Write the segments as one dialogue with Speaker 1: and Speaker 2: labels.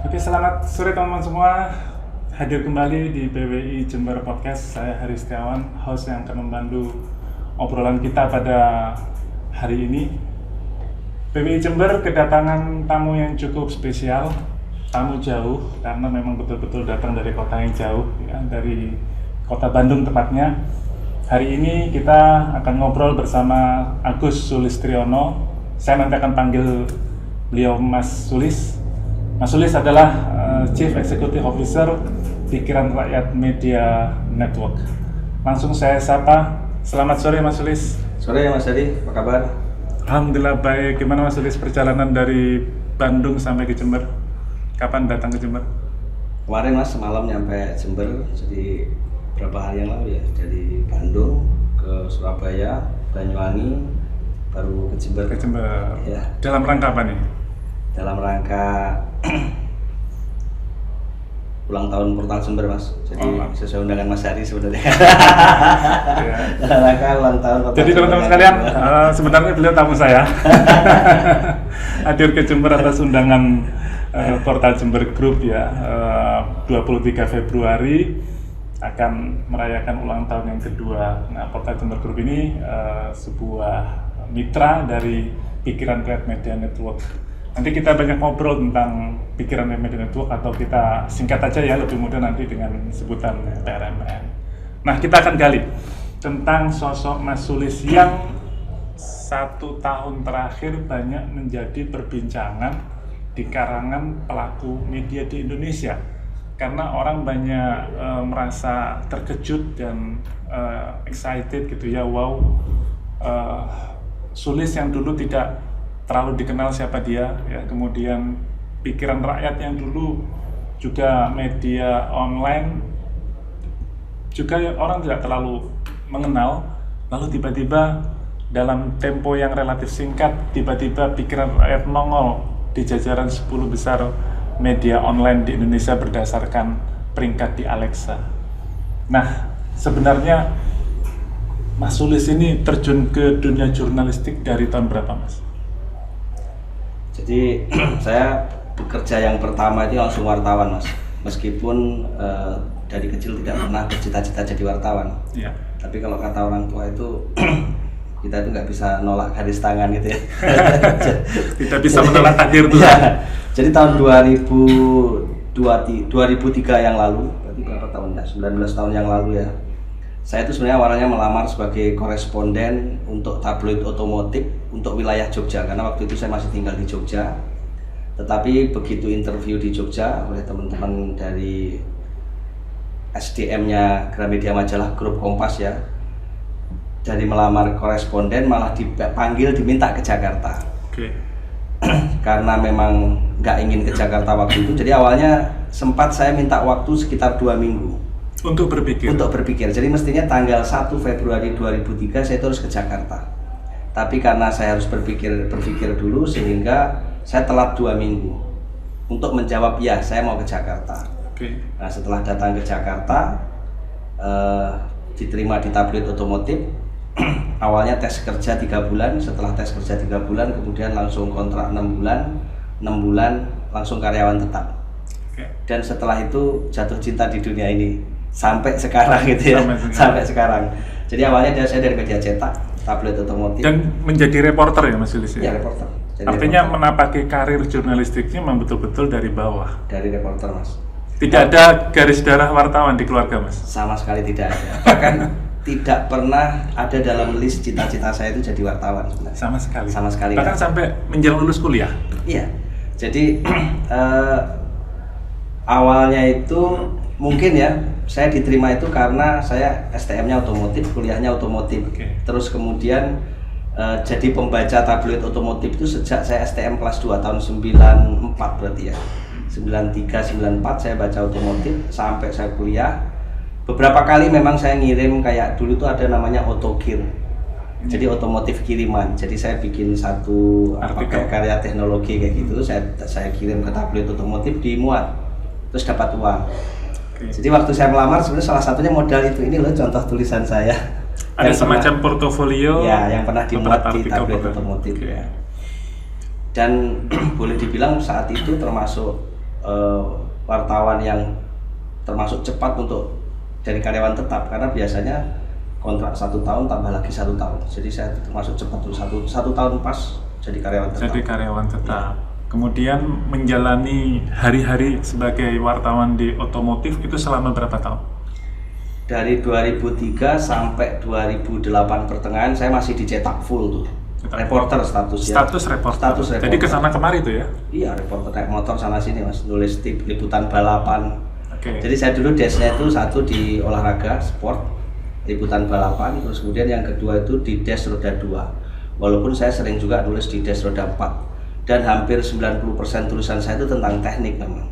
Speaker 1: Oke, selamat sore teman-teman semua. Hadir kembali di PWI Jember Podcast. Saya Hari Setiawan, host yang akan membantu obrolan kita pada hari ini. PWI Jember kedatangan tamu yang cukup spesial, tamu jauh karena memang betul-betul datang dari kota yang jauh, ya, dari kota Bandung tepatnya. Hari ini kita akan ngobrol bersama Agus Sulistriono. Saya nanti akan panggil beliau Mas Sulis. Mas Sulis adalah Chief Executive Officer Pikiran Rakyat Media Network. Langsung saya sapa. Selamat sore Mas Sulis.
Speaker 2: Sore Mas Hadi, apa kabar?
Speaker 1: Alhamdulillah baik. Gimana Mas Sulis perjalanan dari Bandung sampai ke Jember? Kapan datang ke Jember?
Speaker 2: Kemarin Mas semalam nyampe Jember, jadi berapa hari yang lalu ya, dari Bandung ke Surabaya, Banyuwangi, baru ke Jember.
Speaker 1: Ke Jember.
Speaker 2: Ya.
Speaker 1: Dalam rangka apa nih?
Speaker 2: Dalam rangka ulang tahun Portal Jember Mas, jadi sesuai undangan Mas Hari sebenarnya.
Speaker 1: Ya.
Speaker 2: Dalam rangka ulang tahun Portal
Speaker 1: Jadi teman-teman
Speaker 2: Jember.
Speaker 1: sekalian, sebenarnya beliau tamu saya. Hadir ke Jember atas undangan Portal Jember Group ya. 23 Februari akan merayakan ulang tahun yang kedua. Nah, Portal Jember Group ini sebuah mitra dari Pikiran Rakyat Media Network. Nanti kita banyak ngobrol tentang Pikiran Rakyat Media Network, atau kita singkat aja ya, lebih mudah nanti dengan sebutan PRMN. Nah, kita akan gali tentang sosok Mas Sulis yang 1 tahun terakhir banyak menjadi perbincangan di karangan pelaku media di Indonesia, karena orang banyak merasa terkejut dan excited gitu ya. Wow, Sulis yang dulu tidak terlalu dikenal siapa dia ya, kemudian Pikiran Rakyat yang dulu juga media online juga orang tidak terlalu mengenal, lalu tiba-tiba dalam tempo yang relatif singkat tiba-tiba Pikiran Rakyat nongol di jajaran 10 besar media online di Indonesia berdasarkan peringkat di Alexa. Nah, sebenarnya Mas Sulis ini terjun ke dunia jurnalistik dari tahun berapa, Mas?
Speaker 2: Jadi saya bekerja yang pertama itu langsung wartawan Mas, meskipun dari kecil tidak pernah bercita-cita jadi wartawan.
Speaker 1: Ya.
Speaker 2: Tapi kalau kata orang tua itu kita itu nggak bisa nolak garis tangan gitu ya.
Speaker 1: Tidak bisa menolak takdir tuh.
Speaker 2: Ya, jadi tahun 2003 yang lalu, berarti berapa tahun ya? 19 tahun yang lalu ya. Saya itu sebenarnya awalnya melamar sebagai koresponden untuk tabloid otomotif untuk wilayah Jogja, karena waktu itu saya masih tinggal di Jogja. Tetapi begitu interview di Jogja oleh teman-teman dari SDM-nya Gramedia Majalah Grup Kompas ya, dari melamar koresponden malah dipanggil diminta ke Jakarta.
Speaker 1: Oke.
Speaker 2: Karena memang nggak ingin ke Jakarta waktu itu, jadi awalnya sempat saya minta waktu sekitar 2 minggu
Speaker 1: Untuk berpikir.
Speaker 2: Jadi mestinya tanggal 1 Februari 2003 saya terus ke Jakarta. Tapi karena saya harus berpikir dulu, sehingga saya telat 2 minggu untuk menjawab ya saya mau ke Jakarta.
Speaker 1: Oke.
Speaker 2: Nah, setelah datang ke Jakarta, diterima di tabloid otomotif. Awalnya tes kerja 3 bulan, setelah tes kerja 3 bulan kemudian langsung kontrak 6 bulan langsung karyawan tetap.
Speaker 1: Oke.
Speaker 2: Dan setelah itu jatuh cinta di dunia ini sampai sekarang gitu ya. Sampai sekarang. Jadi awalnya saya dari media cetak, tabloid otomotif.
Speaker 1: Dan menjadi reporter ya Mas Sulis ya?
Speaker 2: Ya, reporter. Jadi
Speaker 1: Artinya
Speaker 2: reporter.
Speaker 1: menapaki karir jurnalistiknya memang betul-betul dari bawah.
Speaker 2: Dari reporter Mas.
Speaker 1: Tidak ada garis darah wartawan di keluarga Mas?
Speaker 2: Sama sekali tidak ada. Bahkan tidak pernah ada dalam list cita-cita saya itu jadi wartawan sebenarnya.
Speaker 1: Sama sekali.
Speaker 2: Sama sekali.
Speaker 1: Bahkan sampai menjelang lulus kuliah?
Speaker 2: Iya. Jadi awalnya itu mungkin ya saya diterima itu karena saya STM-nya otomotif, kuliahnya otomotif.
Speaker 1: Oke.
Speaker 2: Terus kemudian jadi pembaca tabloid otomotif itu sejak saya STM kelas 2 tahun 94 berarti ya. 93, 94 saya baca otomotif sampai saya kuliah. Beberapa kali memang saya ngirim, kayak dulu tuh ada namanya Otokir. Jadi otomotif kiriman. Jadi saya bikin satu karya teknologi kayak gitu, saya kirim ke tabloid otomotif, dimuat, terus dapat uang. Okay. Jadi waktu saya melamar sebenarnya salah satunya modal itu. Ini loh contoh tulisan saya.
Speaker 1: Ada semacam portofolio.
Speaker 2: Ya, yang pernah dimuat di tabloid otomotif.
Speaker 1: Okay.
Speaker 2: Ya. Dan boleh dibilang saat itu termasuk wartawan yang termasuk cepat untuk dari karyawan tetap, karena biasanya kontrak 1 tahun tambah lagi 1 tahun. Jadi saya termasuk cepat tuh satu tahun pas jadi karyawan tetap.
Speaker 1: Jadi karyawan tetap. Kemudian menjalani hari-hari sebagai wartawan di otomotif itu selama berapa tahun?
Speaker 2: Dari 2003 sampai 2008 pertengahan saya masih dicetak full tuh. Reporter statusnya.
Speaker 1: Status reporter. Jadi kesana kemari tuh ya?
Speaker 2: Iya, reporter naik motor sana sini mas, nulis tip liputan balapan.
Speaker 1: Oke.
Speaker 2: Jadi saya dulu desknya itu satu di olahraga sport, liputan balapan, terus kemudian yang kedua itu di desk roda 2. Walaupun saya sering juga nulis di desk roda 4, dan hampir 90% tulisan saya itu tentang teknik memang.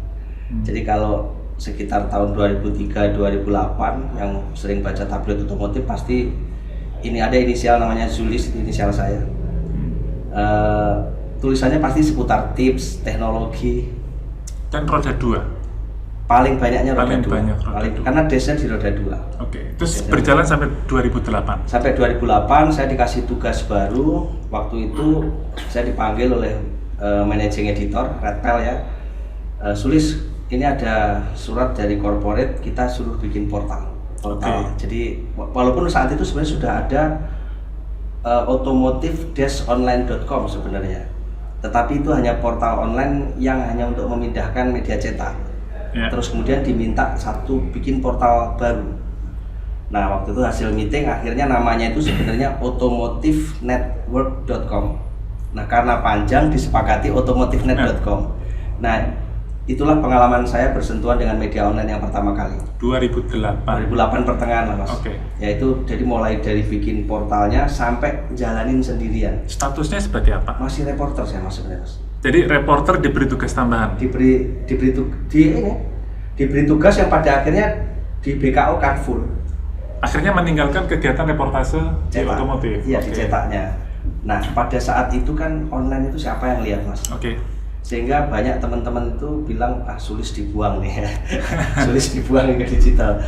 Speaker 2: Jadi kalau sekitar tahun 2003-2008 yang sering baca tabloid otomotif pasti ini ada inisial namanya Zulis, inisial saya. Tulisannya pasti seputar tips, teknologi.
Speaker 1: Dan roda 2?
Speaker 2: Paling banyaknya roda 2.
Speaker 1: Banyak roda 2.
Speaker 2: Karena desknya di roda 2.
Speaker 1: Oke, terus berjalan sampai 2008?
Speaker 2: Sampai 2008 saya dikasih tugas baru. Waktu itu saya dipanggil oleh managing editor, Redpel ya. Sulis, ini ada surat dari corporate, kita suruh bikin portal. Jadi walaupun saat itu sebenarnya sudah ada otomotif-online.com sebenarnya, tetapi itu hanya portal online yang hanya untuk memindahkan media cetak. Terus kemudian diminta bikin portal baru. Nah waktu itu hasil meeting akhirnya namanya itu sebenarnya otomotifnetwork.com. Nah karena panjang disepakati otomotifnet.com. Nah itulah pengalaman saya bersentuhan dengan media online yang pertama kali. 2008 pertengahan lah mas. Yaitu jadi mulai dari bikin portalnya sampai jalanin sendirian.
Speaker 1: Statusnya seperti apa?
Speaker 2: Masih reporter saya mas sebenarnya mas.
Speaker 1: Jadi reporter diberi tugas tambahan?
Speaker 2: Diberi tugas yang pada akhirnya di BKO kan full.
Speaker 1: Akhirnya meninggalkan kegiatan reportase di otomotif?
Speaker 2: Iya, dicetaknya. Nah pada saat itu kan online itu siapa yang lihat mas? Sehingga banyak teman-teman itu bilang Sulis dibuang nih ya. Sulis dibuang ke digital.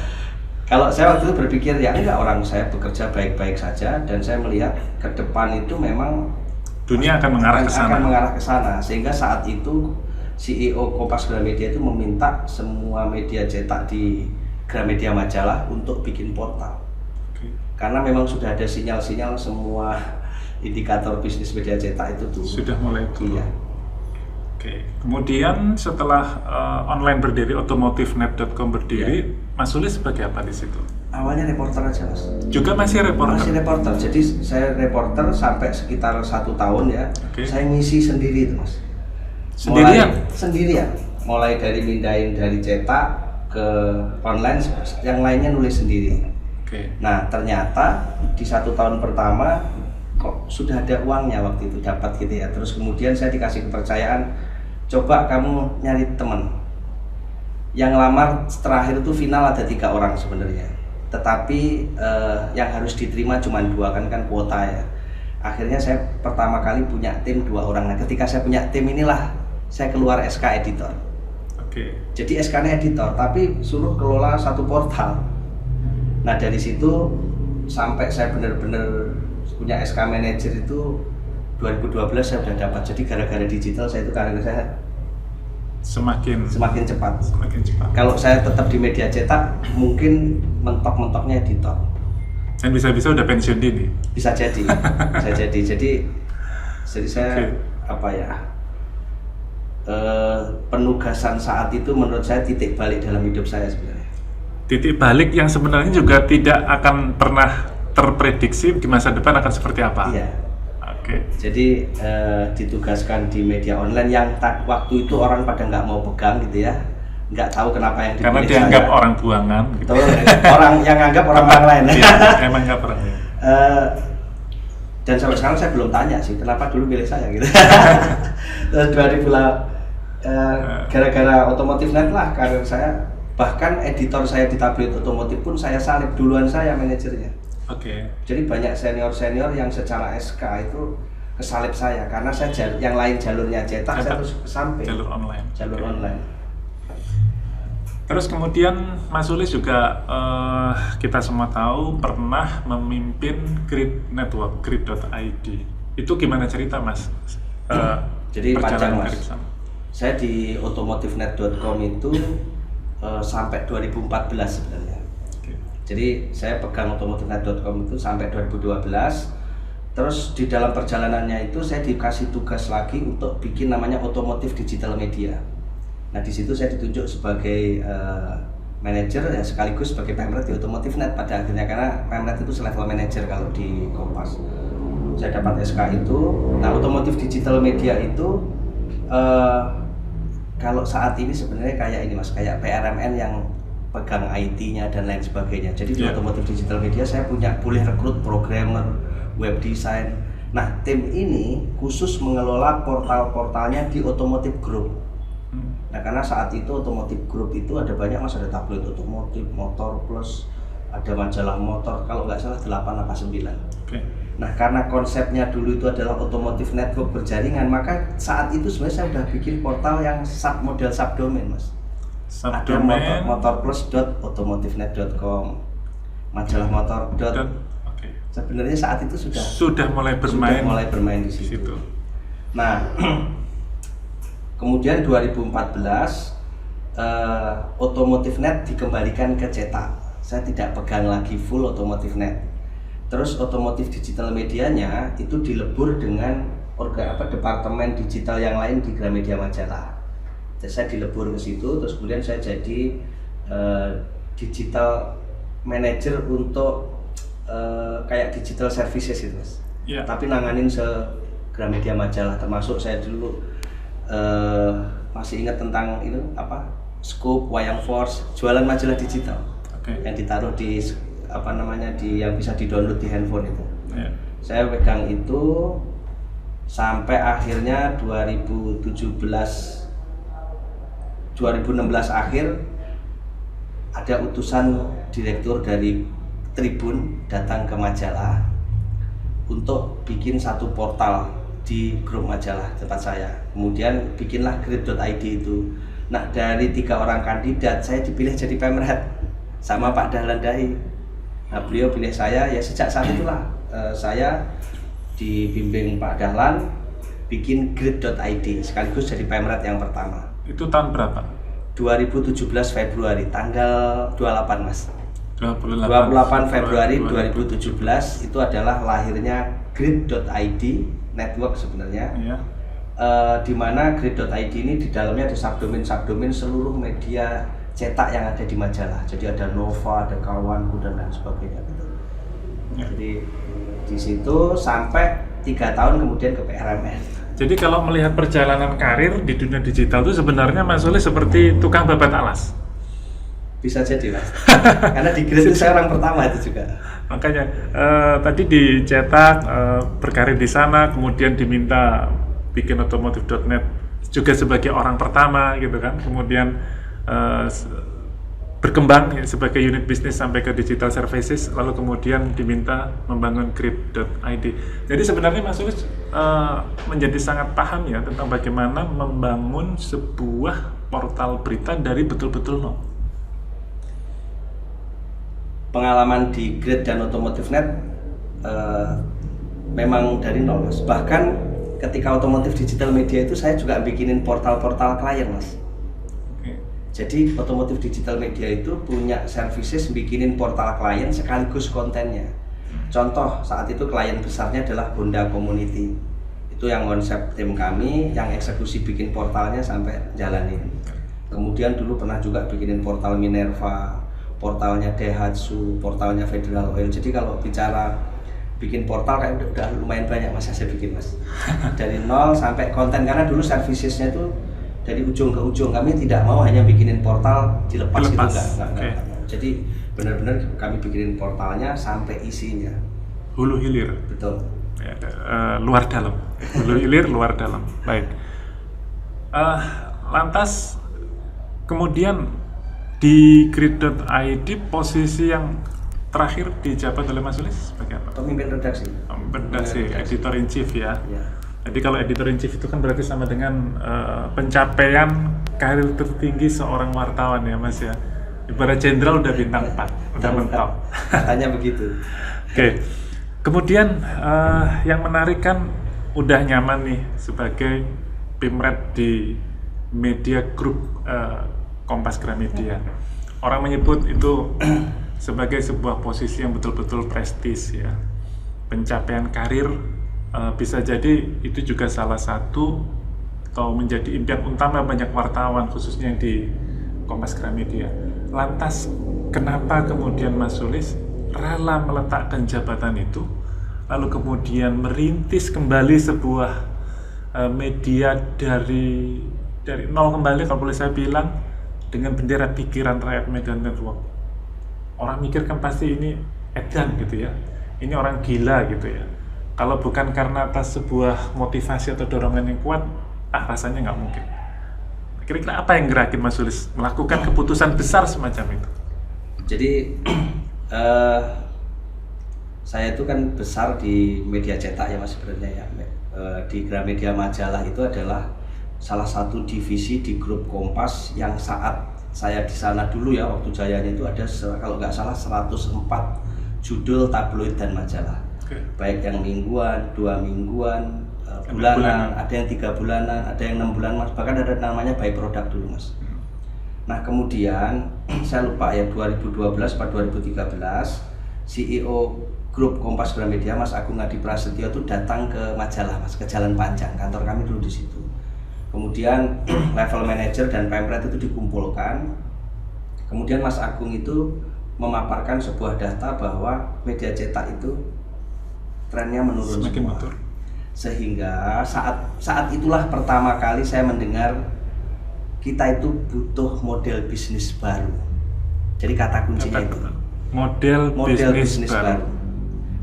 Speaker 2: Kalau saya waktu itu berpikir ya enggak, orang saya bekerja baik-baik saja dan saya melihat ke depan itu memang
Speaker 1: dunia akan mengarah ke sana.
Speaker 2: Sehingga saat itu CEO Kompas Gramedia itu meminta semua media cetak di Gramedia Majalah untuk bikin portal. Karena memang sudah ada sinyal-sinyal semua indikator bisnis media cetak itu tuh
Speaker 1: sudah mulai turun.
Speaker 2: Iya.
Speaker 1: Kemudian setelah online berdiri, otomotifnet.com berdiri, Mas Sulis sebagai apa di situ?
Speaker 2: Awalnya reporter aja mas.
Speaker 1: Juga masih reporter?
Speaker 2: Masih reporter, jadi saya reporter sampai sekitar 1 tahun ya. Saya ngisi sendiri itu mas. Sendirian. Mulai dari mindahin dari cetak ke online, yang lainnya nulis sendiri. Nah ternyata di 1 tahun pertama kok sudah ada uangnya waktu itu dapat gitu ya. Terus kemudian saya dikasih kepercayaan, coba kamu nyari teman. Yang lamar terakhir itu final ada 3 orang sebenarnya, tetapi yang harus diterima cuma 2 kan kuota ya. Akhirnya saya pertama kali punya tim 2 orang. Nah ketika saya punya tim inilah saya keluar SK editor. Jadi SK-nya editor tapi suruh kelola 1 portal. Nah dari situ sampai saya benar-benar punya SK manager itu 2012 saya sudah dapat. Jadi gara-gara digital saya itu karir saya semakin cepat. Kalau saya tetap di media cetak mungkin mentok-mentoknya editor.
Speaker 1: Dan bisa-bisa udah pensiun dini.
Speaker 2: Bisa jadi. Jadi saya penugasan saat itu menurut saya titik balik dalam hidup saya sebenarnya.
Speaker 1: Titik balik yang sebenarnya juga tidak akan pernah terprediksi di masa depan akan seperti apa.
Speaker 2: Iya. Jadi ditugaskan di media online yang waktu itu orang pada nggak mau pegang gitu ya, nggak tahu kenapa yang dipilih.
Speaker 1: Karena dianggap orang buangan.
Speaker 2: Gitu. Orang yang anggap orang lain.
Speaker 1: Iya, emang nggak pernah.
Speaker 2: Dan sampai sekarang saya belum tanya sih kenapa dulu pilih saya gitu. Terus 2000 gara-gara otomotifnet lah karir saya. Bahkan editor saya di tabloid otomotif pun saya salib duluan, saya manajernya. Jadi banyak senior-senior yang secara SK itu kesalip saya karena saya yang lain jalurnya cetak, saya terus kesamping
Speaker 1: jalur online.
Speaker 2: Online.
Speaker 1: Terus kemudian Mas Sulis juga kita semua tahu pernah memimpin Grid Network, grid.id. Itu gimana cerita Mas?
Speaker 2: Jadi panjang Mas. Saya di otomotifnet.com itu sampai 2014 sebenarnya. Jadi saya pegang otomotifnet.com itu sampai 2012. Terus di dalam perjalanannya itu saya dikasih tugas lagi untuk bikin namanya otomotif digital media. Nah di situ saya ditunjuk sebagai manajer ya sekaligus sebagai pemret di Otomotifnet pada akhirnya, karena pemret itu selevel manajer kalau di Kompas. Saya dapat SK itu. Nah otomotif digital media itu kalau saat ini sebenarnya kayak ini mas, kayak PRMN yang pegang IT-nya dan lain sebagainya. Jadi di otomotif digital media saya boleh rekrut programmer, web design. Nah tim ini khusus mengelola portal-portalnya di Otomotif Group. Nah karena saat itu Otomotif Group itu ada banyak mas, ada tabloid otomotif, Motor Plus, ada majalah motor, kalau nggak salah 8 apa 9. Nah karena konsepnya dulu itu adalah otomotif network berjaringan, maka saat itu sebenarnya saya udah bikin portal yang model subdomain mas. Ada motorplus.otomotifnet.com, majalah motor. Sebenarnya saat itu
Speaker 1: sudah mulai bermain
Speaker 2: di situ. Nah kemudian 2014 Otomotifnet dikembalikan ke cetak. Saya tidak pegang lagi full Otomotifnet. Terus otomotif digital medianya itu dilebur dengan departemen digital yang lain di Gramedia Majalah. Jadi saya dilebur ke situ, terus kemudian saya jadi digital manager untuk kayak digital services itu mas. Tapi nanganin Gramedia Majalah, termasuk saya dulu masih ingat tentang itu Scoop, Wayang Force, jualan majalah digital yang ditaruh di yang bisa di-download di handphone itu. Saya pegang itu sampai akhirnya 2016 akhir ada utusan direktur dari Tribun datang ke majalah untuk bikin satu portal di grup majalah tempat saya. Kemudian bikinlah grid.id itu. Nah dari 3 orang kandidat saya dipilih jadi pemret sama Pak Dahlan Dahi. Nah beliau pilih saya, ya sejak saat itulah saya dibimbing Pak Dahlan bikin grid.id sekaligus jadi pemret yang pertama.
Speaker 1: Itu tahun berapa?
Speaker 2: 2017 Februari, tanggal 28 mas.
Speaker 1: 28
Speaker 2: Februari 2017 itu adalah lahirnya grid.id network sebenarnya. Di mana grid.id ini di dalamnya ada subdomain seluruh media cetak yang ada di majalah. Jadi ada Nova, ada Kawanku dan lain sebagainya gitu. Jadi di situ sampai 3 tahun kemudian ke PRMN.
Speaker 1: Jadi kalau melihat perjalanan karir di dunia digital itu sebenarnya Mas Soleh seperti tukang babat alas.
Speaker 2: Bisa jadi mas. Karena di Grid itu saya orang pertama itu juga.
Speaker 1: Makanya tadi dicetak, berkarir di sana, kemudian diminta bikin otomotif.net juga sebagai orang pertama gitu kan. Kemudian berkembang ya, sebagai unit bisnis sampai ke digital services, lalu kemudian diminta membangun grid.id. Jadi sebenarnya Mas Sulis menjadi sangat paham ya tentang bagaimana membangun sebuah portal berita dari betul-betul nol.
Speaker 2: Pengalaman di Grid dan Otomotifnet memang dari nol mas. Bahkan ketika otomotif digital media itu saya juga bikinin portal-portal klien mas. Jadi otomotif digital media itu punya services bikinin portal klien sekaligus kontennya. Contoh saat itu klien besarnya adalah Honda Community. Itu yang konsep tim kami, yang eksekusi bikin portalnya sampai jalanin. Kemudian dulu pernah juga bikinin portal Minerva, portalnya Daihatsu, portalnya Federal Oil. Jadi kalau bicara bikin portal kayak udah lumayan banyak mas saya bikin mas. Dari nol sampai konten, karena dulu servicesnya itu dari ujung ke ujung. Kami tidak mau hanya bikinin portal dilepas gitu, enggak. Jadi benar-benar kami bikinin portalnya sampai isinya
Speaker 1: hulu hilir.
Speaker 2: Betul
Speaker 1: ya, luar dalam, hulu hilir luar dalam. Baik, lantas kemudian di grid.id posisi yang terakhir dijabat oleh Mas Sulis sebagai apa?
Speaker 2: Pemimpin redaksi,
Speaker 1: editor in chief ya. Jadi kalau editor in chief itu kan berarti sama dengan pencapaian karir tertinggi seorang wartawan ya Mas ya. Ibarat jenderal udah bintang 4, udah mentok.
Speaker 2: Katanya begitu.
Speaker 1: Oke. Kemudian yang menarik kan udah nyaman nih sebagai pimret di media grup Kompas Gramedia. Orang menyebut itu sebagai sebuah posisi yang betul-betul prestis ya. Pencapaian karir bisa jadi itu juga salah satu atau menjadi impian utama banyak wartawan khususnya di Kompas Gramedia. Lantas kenapa kemudian Mas Sulis rela meletakkan jabatan itu lalu kemudian merintis kembali sebuah media dari nol kembali, kalau boleh saya bilang, dengan bendera pikiran Rakyat Medan Network? Orang mikir kan pasti ini edan gitu ya, ini orang gila gitu ya. Kalau bukan karena atas sebuah motivasi atau dorongan yang kuat, rasanya nggak mungkin. Kira-kira apa yang gerakin Mas Sulis melakukan keputusan besar semacam itu?
Speaker 2: Jadi saya itu kan besar di media cetak ya Mas sebenarnya ya. Di Gramedia Majalah itu adalah salah satu divisi di grup Kompas yang saat saya di sana dulu ya, waktu jayanya itu ada kalau nggak salah 104 judul tabloid dan majalah. Baik yang mingguan, 2 mingguan, bulanan, ada yang 3 bulanan, ada yang 6 bulan Mas, bahkan ada namanya by product dulu Mas. Nah kemudian saya lupa ya 2012 atau 2013 CEO grup Kompas Gramedia Mas Agung Adi Prasetyo itu datang ke majalah Mas, ke Jalan Panjang, kantor kami dulu di situ. Kemudian level manager dan pemret itu dikumpulkan. Kemudian Mas Agung itu memaparkan sebuah data bahwa media cetak itu trennya menurun semua. Sehingga saat itulah pertama kali saya mendengar kita itu butuh model bisnis baru. Jadi kata kuncinya itu
Speaker 1: model bisnis baru.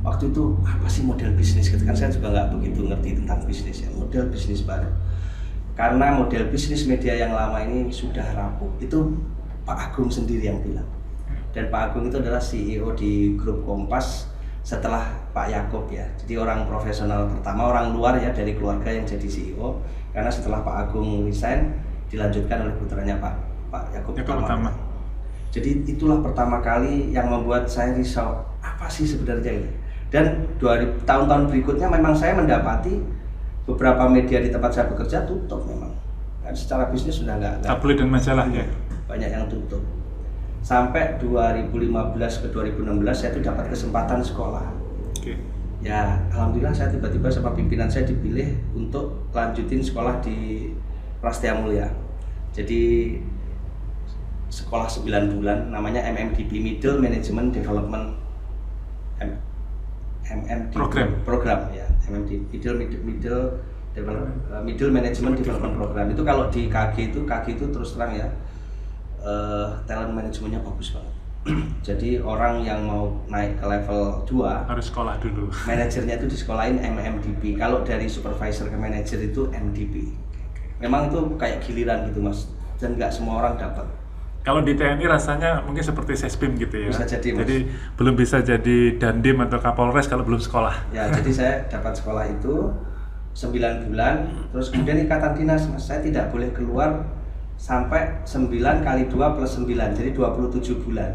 Speaker 2: Waktu itu apa sih model bisnis? Kan saya juga nggak begitu ngerti tentang bisnis ya. Model bisnis baru. Karena model bisnis media yang lama ini sudah rapuh. Itu Pak Agung sendiri yang bilang. Dan Pak Agung itu adalah CEO di grup Kompas setelah Pak Yakob ya. Jadi orang profesional pertama, orang luar ya dari keluarga yang jadi CEO. Karena setelah Pak Agung resign dilanjutkan oleh putranya Pak Yakob Utama. Jadi itulah pertama kali yang membuat saya risau, apa sih sebenarnya ini? Dan tahun-tahun berikutnya memang saya mendapati beberapa media di tempat saya bekerja tutup memang. Kan secara bisnis sudah nggak.
Speaker 1: Tabloid dan majalah ya.
Speaker 2: Banyak yang tutup. Sampai 2015 ke 2016 saya itu dapat kesempatan sekolah. Ya alhamdulillah saya tiba-tiba sama pimpinan saya dipilih untuk lanjutin sekolah di Prastia Mulia. Jadi sekolah 9 bulan namanya MMDP, Middle Management Development program ya, MMDP Middle Management Development Program. Itu kalau di KG itu terus terang ya, talent manajemennya bagus banget. Jadi orang yang mau naik ke level 2
Speaker 1: harus sekolah dulu.
Speaker 2: Manajernya itu disekolahin MMDP. Kalau dari supervisor ke manajer itu MDP. Memang itu kayak giliran gitu Mas, dan nggak semua orang dapat.
Speaker 1: Kalau di TNI rasanya mungkin seperti Sespim gitu ya.
Speaker 2: Bisa jadi Mas.
Speaker 1: Jadi belum bisa jadi Dandim atau Kapolres kalau belum sekolah.
Speaker 2: Ya, jadi saya dapat sekolah itu 9 bulan, terus kemudian ikatan dinas Mas, saya tidak boleh keluar sampai 9 kali 2 plus 9, jadi 27 bulan.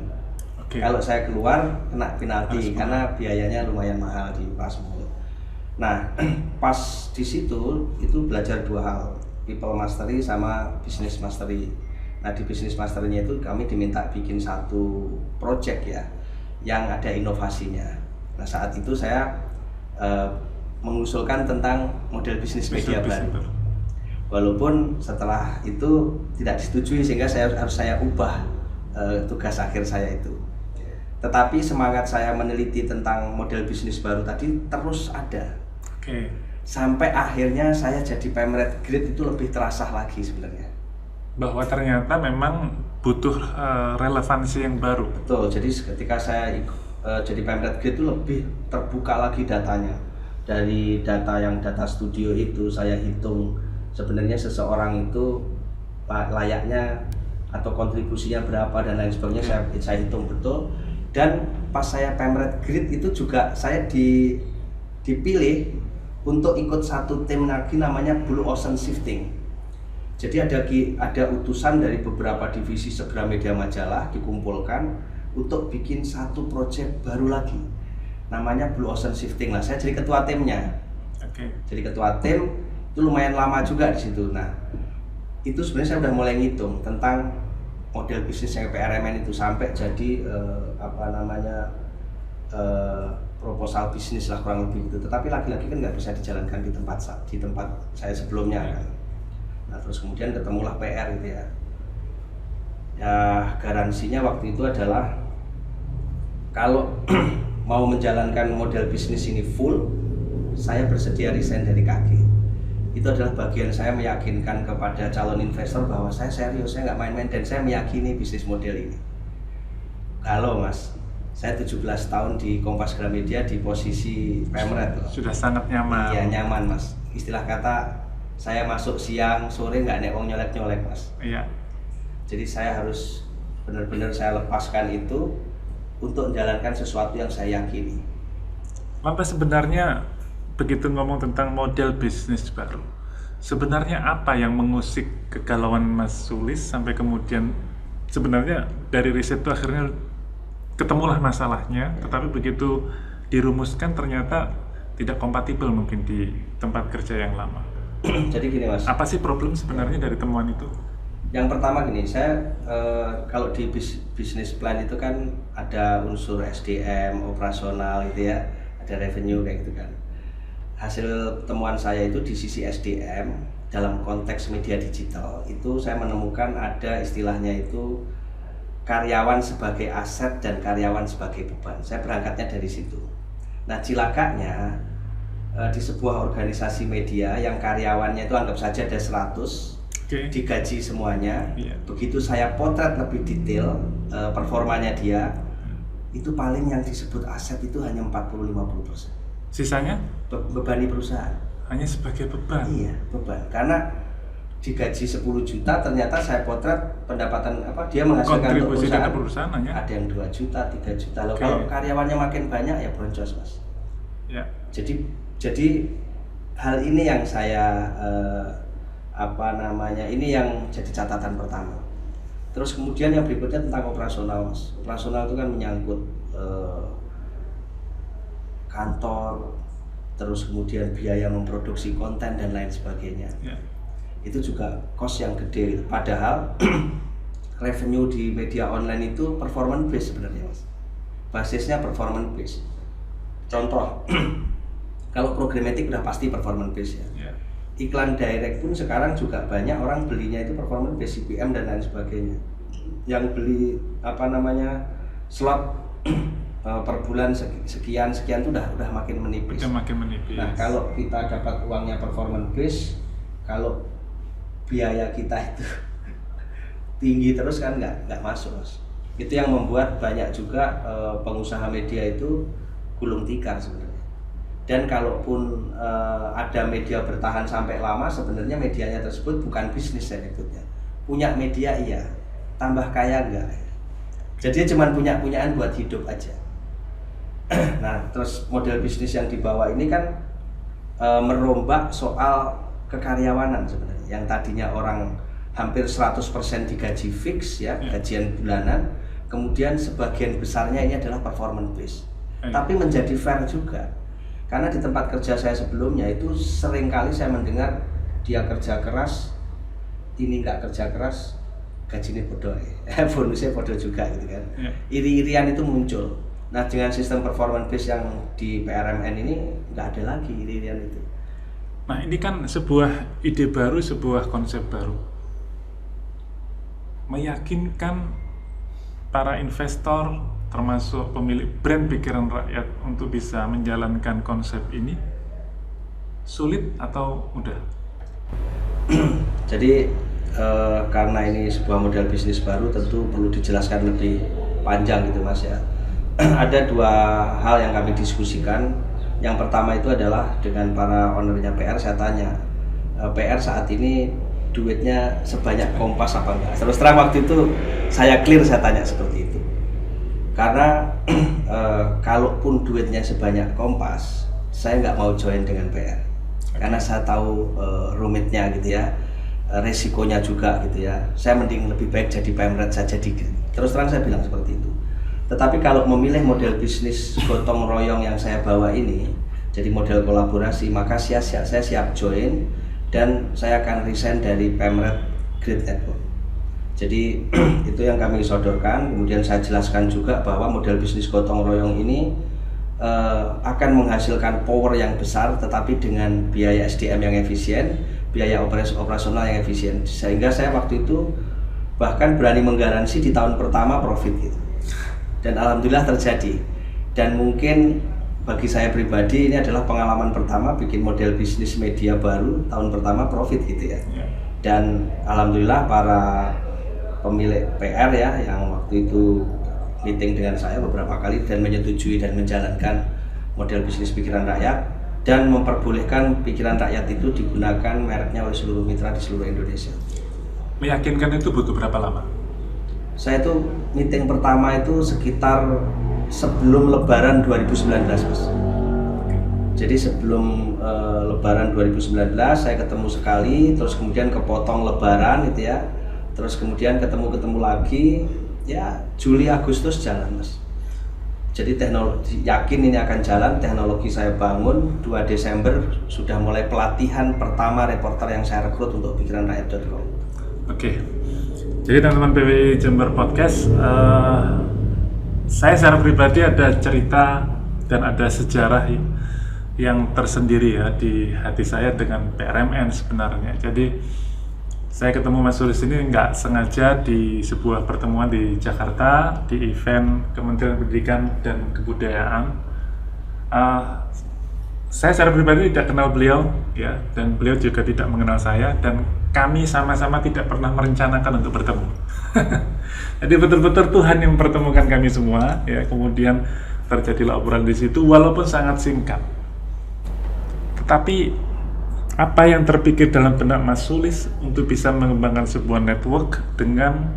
Speaker 2: Kalau saya keluar kena penalti karena biayanya lumayan mahal di Pasmul. Nah, pas di situ itu belajar 2 hal, people mastery sama business mastery. Nah, di business mastery-nya itu kami diminta bikin satu project ya yang ada inovasinya. Nah, saat itu saya mengusulkan tentang model bisnis media baru. Walaupun setelah itu tidak disetujui sehingga harus saya ubah tugas akhir saya itu. Tetapi semangat saya meneliti tentang model bisnis baru tadi terus ada. Sampai akhirnya saya jadi pemret grade itu lebih terasa lagi sebenarnya.
Speaker 1: Bahwa ternyata memang butuh relevansi yang baru.
Speaker 2: Betul, jadi ketika saya jadi pemret grade itu lebih terbuka lagi datanya. Dari data studio itu saya hitung sebenarnya seseorang itu layaknya atau kontribusinya berapa dan lain sebagainya, saya hitung betul. Dan pas saya pemret grade itu juga saya dipilih untuk ikut satu tim lagi namanya Blue Ocean Shifting. Jadi ada utusan dari beberapa divisi Gramedia Majalah dikumpulkan untuk bikin satu proyek baru lagi, namanya Blue Ocean Shifting. Nah, saya jadi ketua timnya. Jadi ketua tim itu lumayan lama juga di situ. Nah, itu sebenarnya saya udah mulai ngitung tentang model bisnis yang PRMN itu sampai jadi proposal bisnis lah kurang lebih itu. Tetapi lagi-lagi kan nggak bisa dijalankan di tempat saya sebelumnya kan. Nah terus kemudian ketemulah PR gitu ya. Ya garansinya waktu itu adalah kalau mau menjalankan model bisnis ini full, saya bersedia resign dari KG. Itu adalah bagian saya meyakinkan kepada calon investor bahwa saya serius, saya nggak main-main dan saya meyakini bisnis model ini. Kalau Mas, saya 17 tahun di Kompas Gramedia di posisi Pemret loh.
Speaker 1: Sudah sangat nyaman.
Speaker 2: Iya nyaman Mas. Istilah kata saya masuk siang, sore nggak nek wong nyolek-nyolek Mas.
Speaker 1: Iya.
Speaker 2: Jadi saya harus benar-benar saya lepaskan itu untuk menjalankan sesuatu yang saya yakini.
Speaker 1: Lantas sebenarnya begitu ngomong tentang model bisnis baru, sebenarnya apa yang mengusik kegalauan Mas Sulis sampai kemudian sebenarnya dari riset itu akhirnya ketemulah masalahnya, tetapi begitu dirumuskan ternyata tidak kompatibel mungkin di tempat kerja yang lama.
Speaker 2: Jadi gini Mas.
Speaker 1: Apa sih problem sebenarnya dari temuan itu?
Speaker 2: Yang pertama gini, saya kalau di bisnis plan itu kan ada unsur SDM, operasional gitu ya, ada revenue kayak gitu kan. Hasil temuan saya itu di sisi SDM dalam konteks media digital itu saya menemukan ada istilahnya itu karyawan sebagai aset dan karyawan sebagai beban. Saya berangkatnya dari situ. Nah cilakanya di sebuah organisasi media yang karyawannya itu anggap saja ada 100, digaji semuanya. Begitu saya potret lebih detail performanya dia, itu paling yang disebut aset itu hanya 40-50%.
Speaker 1: Sisanya?
Speaker 2: Bebani perusahaan.
Speaker 1: Hanya sebagai beban?
Speaker 2: Iya, beban. Karena digaji 10 juta, ternyata saya potret pendapatan dia menghasilkan
Speaker 1: kontribusi
Speaker 2: untuk
Speaker 1: perusahaan hanya?
Speaker 2: Ada yang 2 juta, 3 juta. Loh, kalau karyawannya makin banyak ya boncos Mas.
Speaker 1: Ya.
Speaker 2: Jadi hal ini yang saya ini yang jadi catatan pertama. Terus kemudian yang berikutnya tentang operasional Mas. Operasional itu kan menyangkut kantor, terus kemudian biaya memproduksi konten dan lain sebagainya.
Speaker 1: Ya.
Speaker 2: Itu juga cost yang gede gitu. Padahal revenue di media online itu performance based sebenarnya Mas. Basisnya performance based. Contoh, kalau programmatic udah pasti performance based ya. Iklan direct pun sekarang juga banyak orang belinya itu performance based CPM dan lain sebagainya. Yang beli slot per bulan sekian itu udah makin menipis. Nah kalau kita dapat uangnya performance based, kalau biaya kita itu tinggi terus kan nggak masuk Mas. Itu yang membuat banyak juga pengusaha media itu gulung tikar sebenarnya. Dan kalaupun ada media bertahan sampai lama, sebenarnya medianya tersebut bukan bisnis saya nyebutnya. Punya media iya, tambah kaya enggak. Jadi cuma punyaan buat hidup aja. Nah, terus model bisnis yang dibawa ini kan merombak soal kekaryawanan sebenarnya. Yang tadinya orang hampir 100% digaji fix ya, gajian bulanan, kemudian sebagian besarnya ini adalah performance based. Tapi menjadi fair juga. Karena di tempat kerja saya sebelumnya itu seringkali saya mendengar dia kerja keras, ini nggak kerja keras, gajinya bodoh ya. Bonusnya bodoh juga gitu kan. Iri-irian itu muncul. Nah dengan sistem performance base yang di PRMN ini nggak ada lagi iri-irian itu.
Speaker 1: Nah ini kan sebuah ide baru, sebuah konsep baru, meyakinkan para investor termasuk pemilik brand pikiran rakyat untuk bisa menjalankan konsep ini sulit atau mudah?
Speaker 2: Jadi karena ini sebuah model bisnis baru tentu perlu dijelaskan lebih panjang gitu Mas ya. Ada dua hal yang kami diskusikan. Yang pertama itu adalah dengan para ownernya PR, saya tanya PR saat ini duitnya sebanyak Kompas apa enggak? Terus terang waktu itu saya clear, saya tanya seperti itu. Karena kalaupun duitnya sebanyak Kompas, saya nggak mau join dengan PR. Karena saya tahu rumitnya gitu ya, resikonya juga gitu ya. Saya mending lebih baik jadi Pemret saja dikit. Terus terang saya bilang seperti itu. Tetapi kalau memilih model bisnis gotong royong yang saya bawa ini, jadi model kolaborasi, maka saya siap join dan saya akan resign dari Pemret Great Network. Jadi itu yang kami sodorkan. Kemudian saya jelaskan juga bahwa model bisnis gotong royong ini akan menghasilkan power yang besar, tetapi dengan biaya SDM yang efisien, biaya operasional yang efisien. Sehingga saya waktu itu bahkan berani menggaransi di tahun pertama profit gitu. Dan alhamdulillah terjadi. Dan mungkin bagi saya pribadi ini adalah pengalaman pertama bikin model bisnis media baru tahun pertama profit gitu ya. Dan alhamdulillah para pemilik PR ya yang waktu itu meeting dengan saya beberapa kali dan menyetujui dan menjalankan model bisnis pikiran rakyat dan memperbolehkan pikiran rakyat itu digunakan mereknya oleh seluruh mitra di seluruh Indonesia.
Speaker 1: Meyakinkan itu butuh berapa lama?
Speaker 2: Saya itu meeting pertama itu sekitar sebelum Lebaran 2019, Mas. Jadi sebelum Lebaran 2019 saya ketemu sekali, terus kemudian kepotong Lebaran gitu ya, terus kemudian ketemu lagi, ya Juli Agustus jalan, Mas. Jadi teknologi yakin ini akan jalan, teknologi saya bangun 2 Desember sudah mulai pelatihan pertama reporter yang saya rekrut untuk pikiranrakyat.com.
Speaker 1: Oke, jadi teman-teman PWI Jember Podcast, saya secara pribadi ada cerita dan ada sejarah yang tersendiri ya di hati saya dengan PRMN sebenarnya. Jadi saya ketemu Mas Sulis ini nggak sengaja di sebuah pertemuan di Jakarta, di event Kementerian Pendidikan dan Kebudayaan. Saya secara pribadi tidak kenal beliau ya, dan beliau juga tidak mengenal saya, dan kami sama-sama tidak pernah merencanakan untuk bertemu. Jadi betul-betul Tuhan yang mempertemukan kami semua ya. Kemudian terjadilah obrolan di situ walaupun sangat singkat. Tetapi apa yang terpikir dalam benak Mas Sulis untuk bisa mengembangkan sebuah network dengan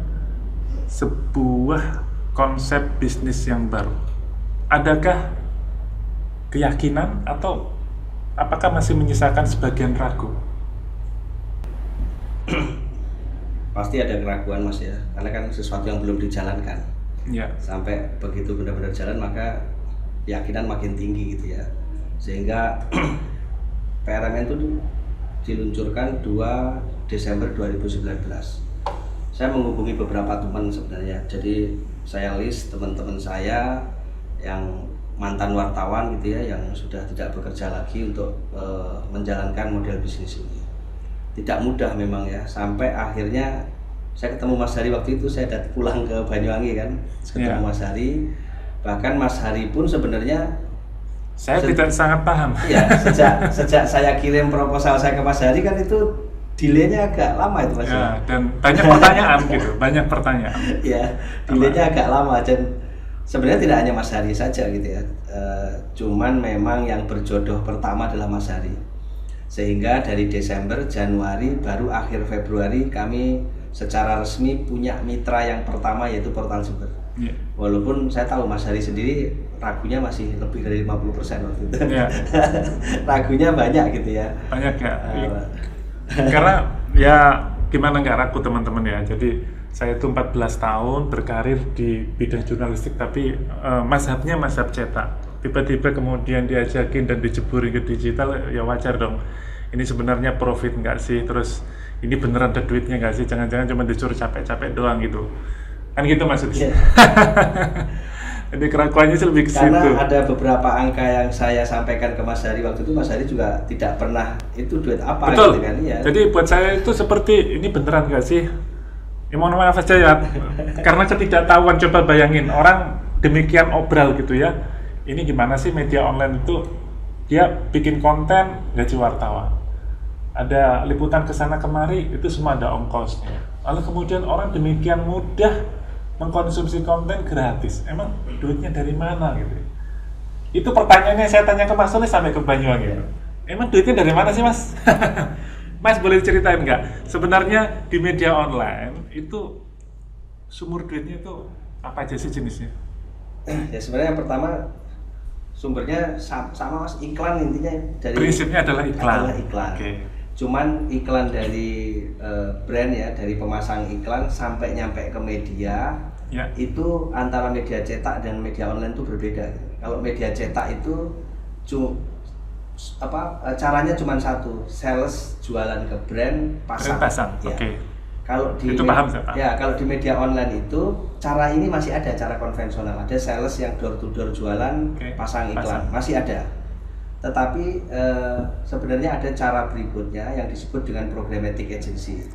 Speaker 1: sebuah konsep bisnis yang baru? Adakah keyakinan atau apakah masih menyisakan sebagian ragu?
Speaker 2: Pasti ada keraguan, Mas ya, karena kan sesuatu yang belum dijalankan.
Speaker 1: Ya.
Speaker 2: Sampai begitu benar-benar jalan maka keyakinan makin tinggi gitu ya. Sehingga PRMN itu diluncurkan 2 Desember 2019. Saya menghubungi beberapa teman sebenarnya. Jadi saya list teman-teman saya yang mantan wartawan gitu ya, yang sudah tidak bekerja lagi untuk menjalankan model bisnis ini. Tidak mudah memang ya, sampai akhirnya saya ketemu Mas Hari waktu itu. Saya pulang ke Banyuwangi kan, ketemu Mas Hari. Bahkan Mas Hari pun sebenarnya
Speaker 1: saya tidak sangat paham.
Speaker 2: Iya, sejak saya kirim proposal saya ke Mas Hari kan itu delaynya agak lama itu, Mas.
Speaker 1: Ya, dan banyak pertanyaan gitu, banyak pertanyaan.
Speaker 2: Iya, delaynya agak lama, dan sebenarnya tidak hanya Mas Hari saja gitu ya. Cuman memang yang berjodoh pertama adalah Mas Hari. Sehingga dari Desember, Januari, baru akhir Februari kami secara resmi punya mitra yang pertama, yaitu Portal Jember.
Speaker 1: Yeah.
Speaker 2: Walaupun saya tahu Mas Hari sendiri ragunya masih lebih dari 50% waktu itu. Yeah. Ragunya banyak gitu ya.
Speaker 1: Banyak ya. Karena ya gimana nggak ragu teman-teman ya. Jadi saya itu 14 tahun berkarir di bidang jurnalistik, tapi mazhabnya mazhab cetak. Tiba-tiba kemudian diajakin dan dijeburin ke digital, ya wajar dong. Ini sebenarnya profit nggak sih? Terus ini beneran ada duitnya nggak sih? Jangan-jangan cuma disuruh capek-capek doang gitu. Kan gitu maksudnya. Yeah. Jadi keraguannya sih lebih ke situ.
Speaker 2: Karena ada beberapa angka yang saya sampaikan ke Mas Hari waktu itu, Mas Hari juga tidak pernah itu duit apa.
Speaker 1: Betul.
Speaker 2: Gitu kan ya.
Speaker 1: Jadi buat saya itu seperti ini beneran nggak sih? Ya mohon maaf saja ya. Karena ketidaktahuan, coba bayangin orang demikian obral gitu ya. Ini gimana sih media online itu? Dia bikin konten gaji wartawan. Ada liputan kesana kemari, itu semua ada ongkosnya. Lalu kemudian orang demikian mudah mengkonsumsi konten gratis. Emang duitnya dari mana gitu? Itu pertanyaannya saya tanya ke Mas Sulis sampai ke Banyuwangi. Emang duitnya dari mana sih, Mas? Mas boleh ceritain nggak? Sebenarnya di media online itu sumber duitnya itu apa aja sih jenisnya?
Speaker 2: Ya sebenarnya yang pertama sumbernya sama Mas, iklan intinya dari
Speaker 1: prinsipnya adalah iklan.
Speaker 2: Okay. Cuman iklan dari brand ya, dari pemasang iklan sampai nyampe ke media ya. Itu antara media cetak dan media online itu berbeda. Kalau media cetak itu caranya cuma satu, sales, jualan ke brand, pasang.
Speaker 1: Pasang.
Speaker 2: Ya.
Speaker 1: Okay.
Speaker 2: Kalau di
Speaker 1: itu paham saya, Pak.
Speaker 2: ya kalau di media online itu cara ini masih ada, cara konvensional. Ada sales yang door to door jualan, pasang iklan, masih ada. Tetapi sebenarnya ada cara berikutnya yang disebut dengan programmatic agency.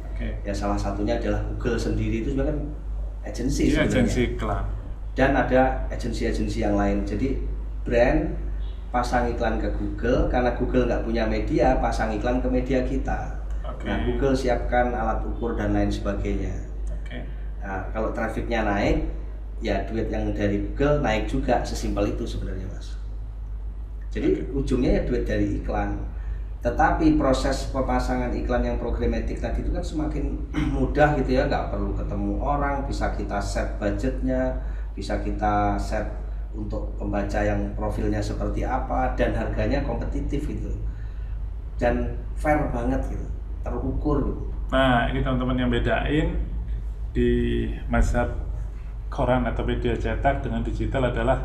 Speaker 2: Ya salah satunya adalah Google sendiri itu sebenarnya kan agency sebenarnya.
Speaker 1: Agency iklan.
Speaker 2: Dan ada agensi-agensi yang lain. Jadi brand pasang iklan ke Google, karena Google nggak punya media, pasang iklan ke media kita. Nah, Google siapkan alat ukur dan lain sebagainya. Nah, kalau trafiknya naik, ya duit yang dari Google naik juga, sesimpel itu sebenarnya, Mas. Jadi ujungnya ya duit dari iklan. Tetapi proses pemasangan iklan yang programmatic tadi itu kan semakin mudah gitu ya, nggak perlu ketemu orang, bisa kita set budgetnya, bisa kita set untuk pembaca yang profilnya seperti apa, dan harganya kompetitif gitu, dan fair banget gitu, terukur gitu.
Speaker 1: Nah, ini teman-teman yang bedain di mazhab koran atau media cetak dengan digital adalah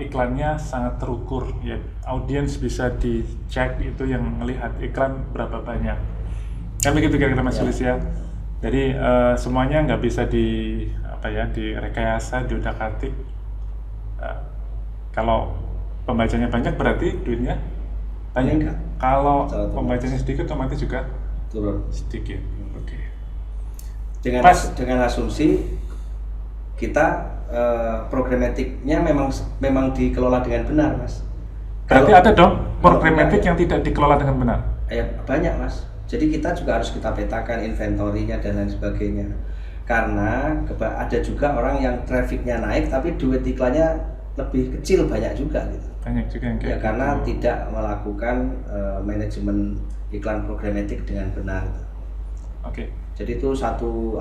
Speaker 1: iklannya sangat terukur ya, audiens bisa dicek itu yang melihat iklan berapa banyak, kan begitu kira-kira Mas Sulis ya. Jadi semuanya nggak bisa direkayasa, diutak-atik. Kalau pembacanya banyak berarti duitnya banyak. Kalau pembacanya sedikit otomatis juga
Speaker 2: turun
Speaker 1: sedikit. Oke.
Speaker 2: Dengan asumsi kita programmatiknya memang dikelola dengan benar, Mas.
Speaker 1: Berarti ada dong programmatik yang tidak dikelola dengan benar?
Speaker 2: Ya banyak, Mas. Jadi kita juga harus kita petakan inventorinya dan lain sebagainya. Karena ada juga orang yang trafficnya naik tapi duit iklannya lebih kecil, banyak juga gitu.
Speaker 1: Banyak juga yang kayak
Speaker 2: ya, karena tidak melakukan manajemen iklan programmatik dengan benar.
Speaker 1: Oke.
Speaker 2: Jadi itu satu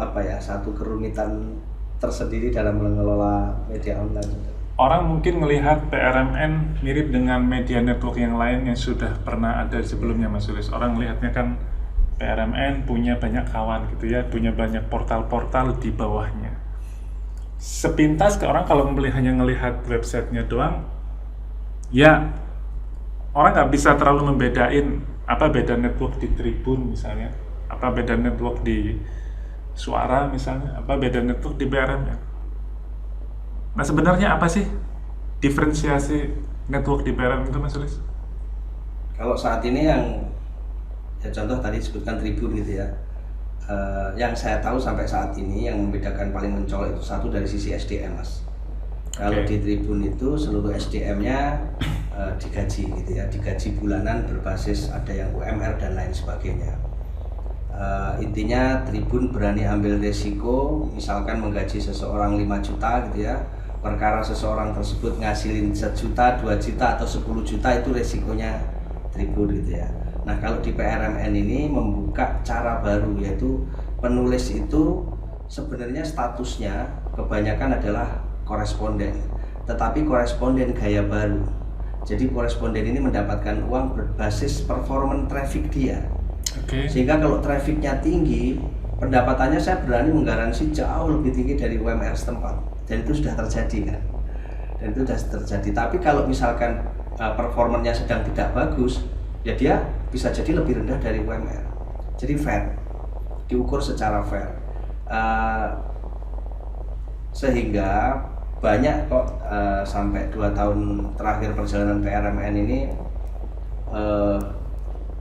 Speaker 2: kerumitan tersendiri dalam mengelola media online.
Speaker 1: Orang mungkin melihat PRMN mirip dengan media network yang lain yang sudah pernah ada sebelumnya, Mas Sulis. Orang melihatnya kan PRMN punya banyak kawan gitu ya, punya banyak portal-portal di bawahnya. Sepintas ke orang kalau hanya ngelihat websitenya doang, ya orang nggak bisa terlalu membedain apa beda network di Tribun misalnya, apa beda network di Suara misalnya, apa beda network di PRMN. Nah sebenarnya apa sih diferensiasi network di PRMN itu, Mas Sulis?
Speaker 2: Kalau saat ini yang contoh tadi disebutkan Tribun gitu ya, yang saya tahu sampai saat ini yang membedakan paling mencolok itu satu dari sisi SDM, Mas. Kalau di Tribun itu seluruh SDM-nya digaji gitu ya, digaji bulanan berbasis ada yang UMR dan lain sebagainya. Intinya Tribun berani ambil resiko, misalkan menggaji seseorang 5 juta gitu ya, perkara seseorang tersebut ngasilin 1 juta, 2 juta atau 10 juta, itu resikonya Tribun gitu ya. Nah kalau di PRMN ini membuka cara baru, yaitu penulis itu sebenarnya statusnya kebanyakan adalah koresponden, tetapi koresponden gaya baru. Jadi koresponden ini mendapatkan uang berbasis performance traffic dia. Sehingga kalau trafficnya tinggi, pendapatannya saya berani menggaransi jauh lebih tinggi dari UMR setempat. Dan itu sudah terjadi kan. Tapi kalau misalkan performanya sedang tidak bagus, ya dia bisa jadi lebih rendah dari UMR. Jadi fair, diukur secara fair. Sehingga banyak kok sampai 2 tahun terakhir perjalanan PRMN ini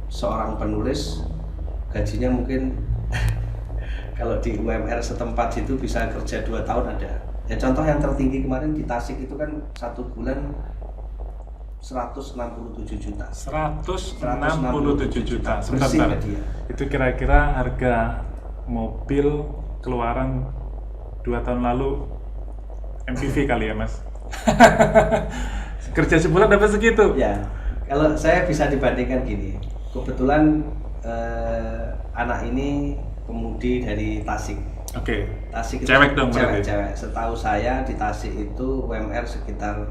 Speaker 2: seorang penulis gajinya mungkin kalau di UMR setempat itu bisa kerja 2 tahun ada. Ya contoh yang tertinggi kemarin di Tasik itu kan 1 bulan 167 juta.
Speaker 1: 167 juta. Sebentar. Itu kira-kira harga mobil keluaran 2 tahun lalu MPV kali ya, Mas? Kerja sebulan dapat segitu?
Speaker 2: Ya, kalau saya bisa dibandingkan gini. Kebetulan anak ini pemudi dari Tasik. Tasik itu
Speaker 1: cewek dong,
Speaker 2: cewek. Setahu saya di Tasik itu UMR sekitar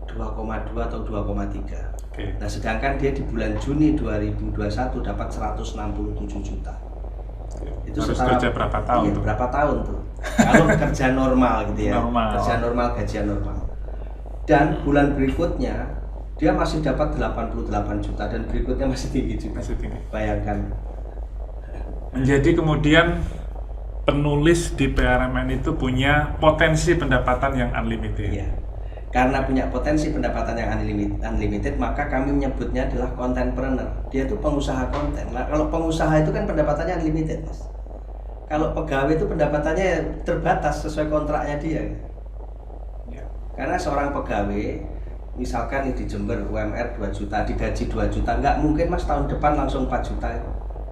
Speaker 2: 2,2 atau 2,3. Nah, sedangkan dia di bulan Juni 2021 dapat 167 juta. Itu
Speaker 1: harus kerja berapa tahun tuh?
Speaker 2: Berapa tahun tuh? Kalau kerja normal gitu ya. Kerja normal, gajian normal. Dan bulan berikutnya dia masih dapat 88 juta dan berikutnya masih tinggi juga.
Speaker 1: Masih tinggi.
Speaker 2: Bayangkan.
Speaker 1: Menjadi kemudian penulis di PRMN itu punya potensi pendapatan yang unlimited.
Speaker 2: Iya. Karena punya potensi pendapatan yang unlimited, maka kami menyebutnya adalah contentpreneur. Dia itu pengusaha konten. Nah, kalau pengusaha itu kan pendapatannya unlimited, Mas. Kalau pegawai itu pendapatannya terbatas sesuai kontraknya dia.
Speaker 1: Ya.
Speaker 2: Karena seorang pegawai, misalkan di Jember UMR 2 juta, digaji 2 juta, nggak mungkin Mas tahun depan langsung 4 juta.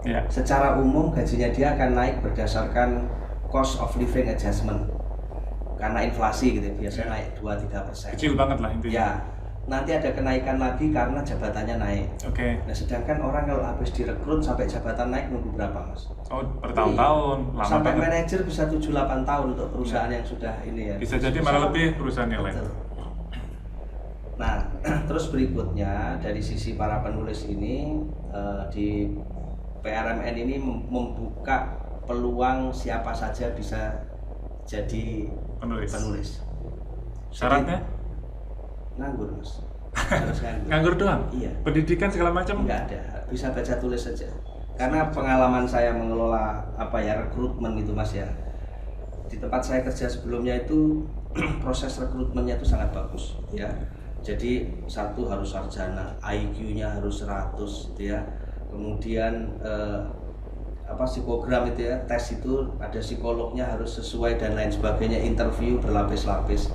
Speaker 1: Ya.
Speaker 2: Secara umum gajinya dia akan naik berdasarkan cost of living adjustment. Karena inflasi gitu, biasanya naik 2-3%.
Speaker 1: Kecil banget lah intinya.
Speaker 2: Ya, nanti ada kenaikan lagi karena jabatannya naik.
Speaker 1: Oke.
Speaker 2: Nah, sedangkan orang kalau habis direkrut sampai jabatan naik nunggu berapa, Mas?
Speaker 1: Oh, bertahun-tahun, lama
Speaker 2: Sampai
Speaker 1: banget.
Speaker 2: manajer bisa 7-8 tahun untuk perusahaan yang sudah ini ya.
Speaker 1: Bisa jadi malah lebih perusahaan yang lain.
Speaker 2: Betul. Nah, terus berikutnya dari sisi para penulis ini di PRMN ini membuka peluang siapa saja bisa jadi penulis.
Speaker 1: Syaratnya?
Speaker 2: Nganggur, Mas. Harus nganggur.
Speaker 1: Nganggur doang?
Speaker 2: Iya.
Speaker 1: Pendidikan segala macam?
Speaker 2: Enggak ada, bisa baca tulis saja. Karena pengalaman saya mengelola rekrutmen itu, Mas ya. Di tempat saya kerja sebelumnya itu proses rekrutmennya itu sangat bagus ya. Jadi satu harus sarjana, IQ-nya harus 100 gitu ya. Kemudian psikogram itu ya, tes itu ada psikolognya harus sesuai dan lain sebagainya, interview berlapis-lapis.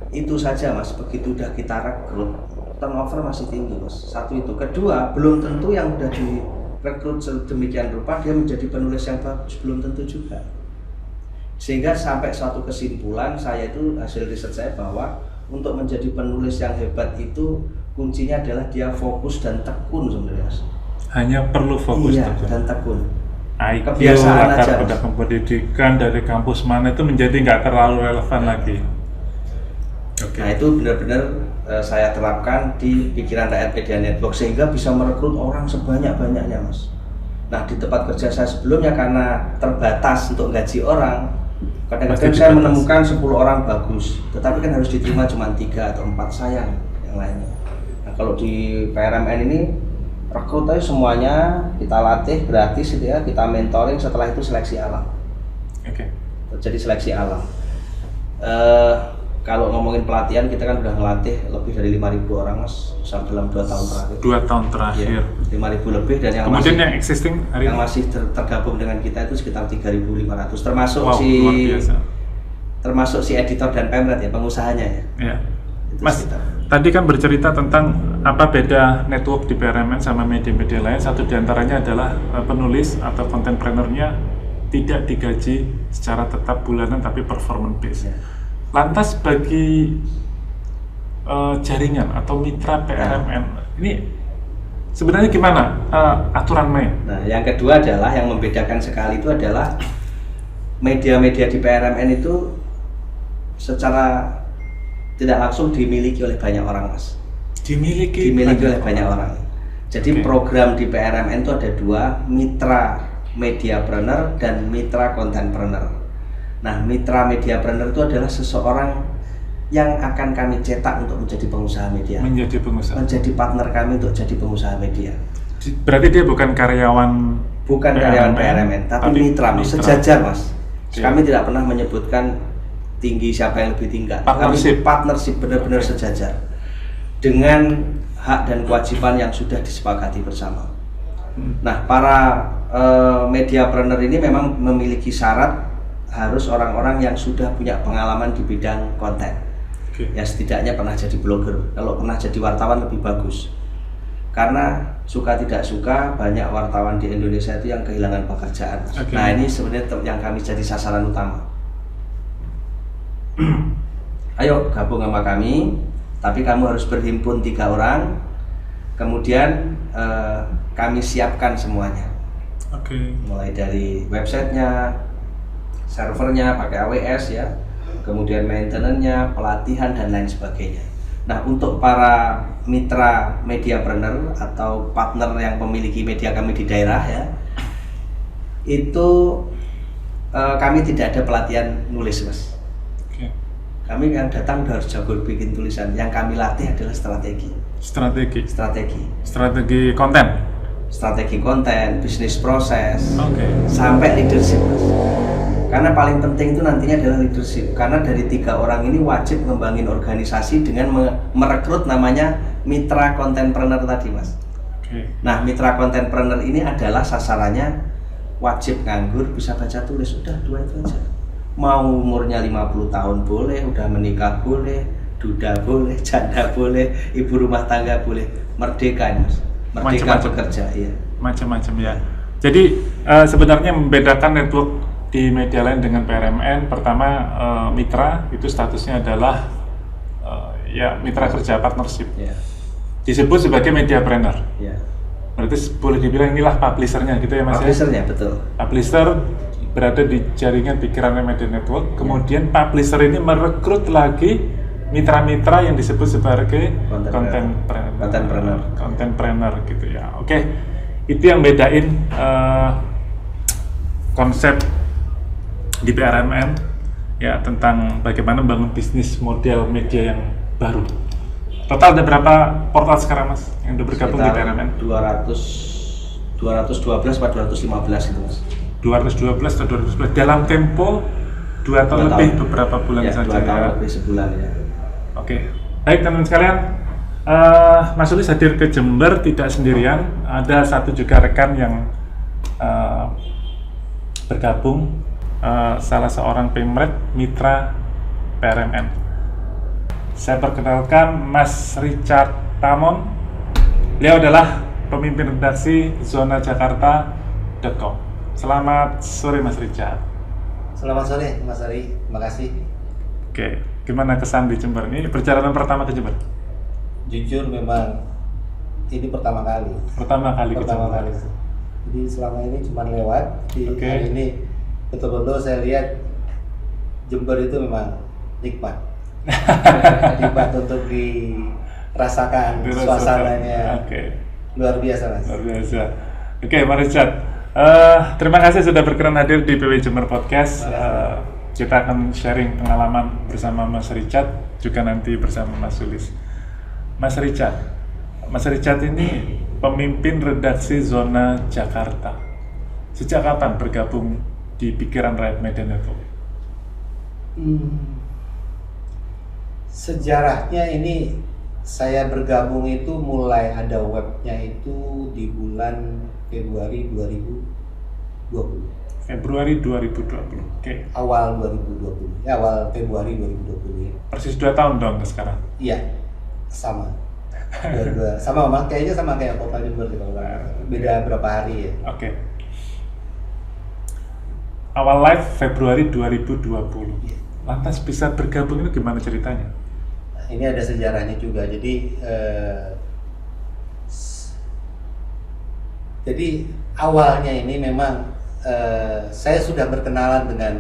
Speaker 2: Itu saja, Mas, begitu udah kita rekrut, turnover masih tinggi, Mas. Satu itu. Kedua, belum tentu yang udah direkrut sedemikian rupa dia menjadi penulis yang bagus, belum tentu juga. Sehingga sampai suatu kesimpulan saya itu, hasil riset saya, bahwa untuk menjadi penulis yang hebat itu kuncinya adalah dia fokus dan tekun sebenarnya, Mas.
Speaker 1: Hanya perlu fokus
Speaker 2: dan tekun.
Speaker 1: IQ,
Speaker 2: Kebiasaan aja,
Speaker 1: latar pendidikan dari kampus mana itu menjadi nggak terlalu relevan lagi.
Speaker 2: Okay. Nah itu benar-benar saya terapkan di pikiran Rakyat Media Network sehingga bisa merekrut orang sebanyak-banyaknya, Mas. Nah di tempat kerja saya sebelumnya karena terbatas untuk gaji orang, kadang-kadang saya menemukan 10 orang bagus, tetapi kan harus diterima cuma 3 atau 4 sayang yang lainnya. Nah kalau di PRMN ini rekrut aja semuanya, kita latih gratis gitu ya, kita mentoring, setelah itu seleksi alam.
Speaker 1: Oke.
Speaker 2: Jadi seleksi alam. Kalau ngomongin pelatihan, kita kan udah ngelatih lebih dari 5.000 orang, Mas, dalam 2 tahun terakhir.
Speaker 1: 2 tahun terakhir.
Speaker 2: Ya, 5.000 lebih, dan yang
Speaker 1: kemudian
Speaker 2: masih,
Speaker 1: yang existing hari
Speaker 2: yang masih tergabung dengan kita itu sekitar 3.500, termasuk termasuk si editor dan pemret ya, pengusahanya ya.
Speaker 1: Ya. Mas, tadi kan bercerita tentang apa beda network di PRMN sama media-media lain. Satu diantaranya adalah penulis atau contentpreneur-nya tidak digaji secara tetap bulanan tapi performance based. Ya. Lantas bagi jaringan atau mitra PRMN ini sebenarnya gimana aturan main?
Speaker 2: Nah, yang kedua adalah yang membedakan sekali itu adalah media-media di PRMN itu secara tidak langsung dimiliki oleh banyak orang, Mas. Dimiliki oleh banyak orang. Jadi program di PRMN itu ada 2, mitra mediapreneur dan mitra contentpreneur. Nah, mitra mediapreneur itu adalah seseorang yang akan kami cetak untuk menjadi pengusaha media. Menjadi partner kami untuk jadi pengusaha media.
Speaker 1: Berarti dia bukan karyawan
Speaker 2: PRMN, tapi mitra, Mas. Sejajar, Mas. Kami tidak pernah menyebutkan tinggi siapa yang lebih tinggi. Partnership benar-benar sejajar dengan hak dan kewajiban yang sudah disepakati bersama. Nah, para mediapreneur ini memang memiliki syarat harus orang-orang yang sudah punya pengalaman di bidang konten. Ya setidaknya pernah jadi blogger. Kalau pernah jadi wartawan lebih bagus. Karena suka tidak suka banyak wartawan di Indonesia itu yang kehilangan pekerjaan. Nah ini sebenarnya yang kami jadi sasaran utama. Ayo gabung sama kami, tapi kamu harus berhimpun 3 orang. Kemudian kami siapkan semuanya. Mulai dari websitenya, servernya pakai AWS ya, kemudian maintenance-nya, pelatihan dan lain sebagainya. Nah, untuk para mitra mediapreneur atau partner yang memiliki media kami di daerah ya, itu kami tidak ada pelatihan nulis, Mas. Kami yang datang udah harus jago bikin tulisan. Yang kami latih adalah strategi konten. strategi konten, bisnis proses,
Speaker 1: Oke.
Speaker 2: sampai leadership, Mas. Karena paling penting itu nantinya adalah leadership. Karena dari 3 orang ini wajib ngembangin organisasi dengan merekrut namanya mitra content-planner tadi, Mas.
Speaker 1: Oke.
Speaker 2: Nah, mitra content-planner ini adalah sasarannya wajib nganggur, bisa baca tulis, udah 2 itu aja. Mau umurnya 50 tahun boleh, udah menikah boleh, duda boleh, janda boleh, ibu rumah tangga boleh, merdeka, Mas. Merdeka
Speaker 1: Macam-macam.
Speaker 2: bekerja, ya.
Speaker 1: Macam-macam ya. Jadi sebenarnya membedakan network di media lain dengan PRMN, pertama mitra itu statusnya adalah ya mitra kerja partnership.
Speaker 2: Ya,
Speaker 1: Disebut sebagai mediapreneur.
Speaker 2: ya.
Speaker 1: Berarti boleh dibilang inilah publishernya gitu ya Mas ya?
Speaker 2: Publishernya, betul.
Speaker 1: Publisher berada di jaringan pikirannya Media Network, kemudian publisher ini merekrut lagi mitra-mitra yang disebut sebagai contentpreneur gitu ya. Oke, itu yang bedain konsep di PRMN ya tentang bagaimana membangun bisnis model media yang baru. Total ada berapa portal sekarang Mas yang udah bergabung di PRMN?
Speaker 2: 212 atau 215 itu, Mas.
Speaker 1: 212 atau 211 dalam tempo 2 tahun lebih beberapa bulan
Speaker 2: Ya,
Speaker 1: saja
Speaker 2: 2 tahun
Speaker 1: ya.
Speaker 2: lebih sebulan ya.
Speaker 1: Oke, baik teman-teman sekalian, Mas Sulis hadir ke Jember tidak sendirian, ada satu juga rekan yang bergabung, salah seorang pemret mitra PRMN. Saya perkenalkan Mas Richard Tamon, beliau adalah pemimpin redaksi zonajakarta.com. Selamat sore Mas Richard.
Speaker 3: Selamat sore Mas Ari, terima kasih.
Speaker 1: Oke, gimana kesan di Jember? Ini perjalanan pertama ke Jember?
Speaker 3: Jujur memang ini pertama kali.
Speaker 1: Pertama kali ke
Speaker 3: Pertama
Speaker 1: Jember.
Speaker 3: kali. Jadi selama ini cuma lewat. Di
Speaker 1: Oke.
Speaker 3: hari ini betul-betul saya lihat Jember itu memang nikmat. Nikmat untuk dirasakan suasananya.
Speaker 1: Oke,
Speaker 3: Luar biasa Mas.
Speaker 1: luar biasa. Oke, Mas Richard, terima kasih sudah berkenan hadir di PW Jember Podcast. Kita akan sharing pengalaman bersama Mas Richard, juga nanti bersama Mas Sulis. Mas Richard ini pemimpin redaksi Zona Jakarta. Sejak kapan bergabung di Pikiran Rakyat Media Network?
Speaker 3: Sejarahnya ini saya bergabung itu mulai ada webnya itu di bulan Februari 2020.
Speaker 1: Februari 2020. Oke.
Speaker 3: Awal 2020, ya awal Februari 2020 ya.
Speaker 1: Persis 2 tahun dong ke sekarang.
Speaker 3: Iya, sama. Dua-dua. Sama kayaknya sama kayak Portal Jember gitu, beda berapa hari ya.
Speaker 1: Oke. Awal live Februari 2020.
Speaker 3: Iya.
Speaker 1: Lantas bisa bergabung itu gimana ceritanya?
Speaker 3: Nah, ini ada sejarahnya juga. Jadi awalnya ini memang saya sudah berkenalan dengan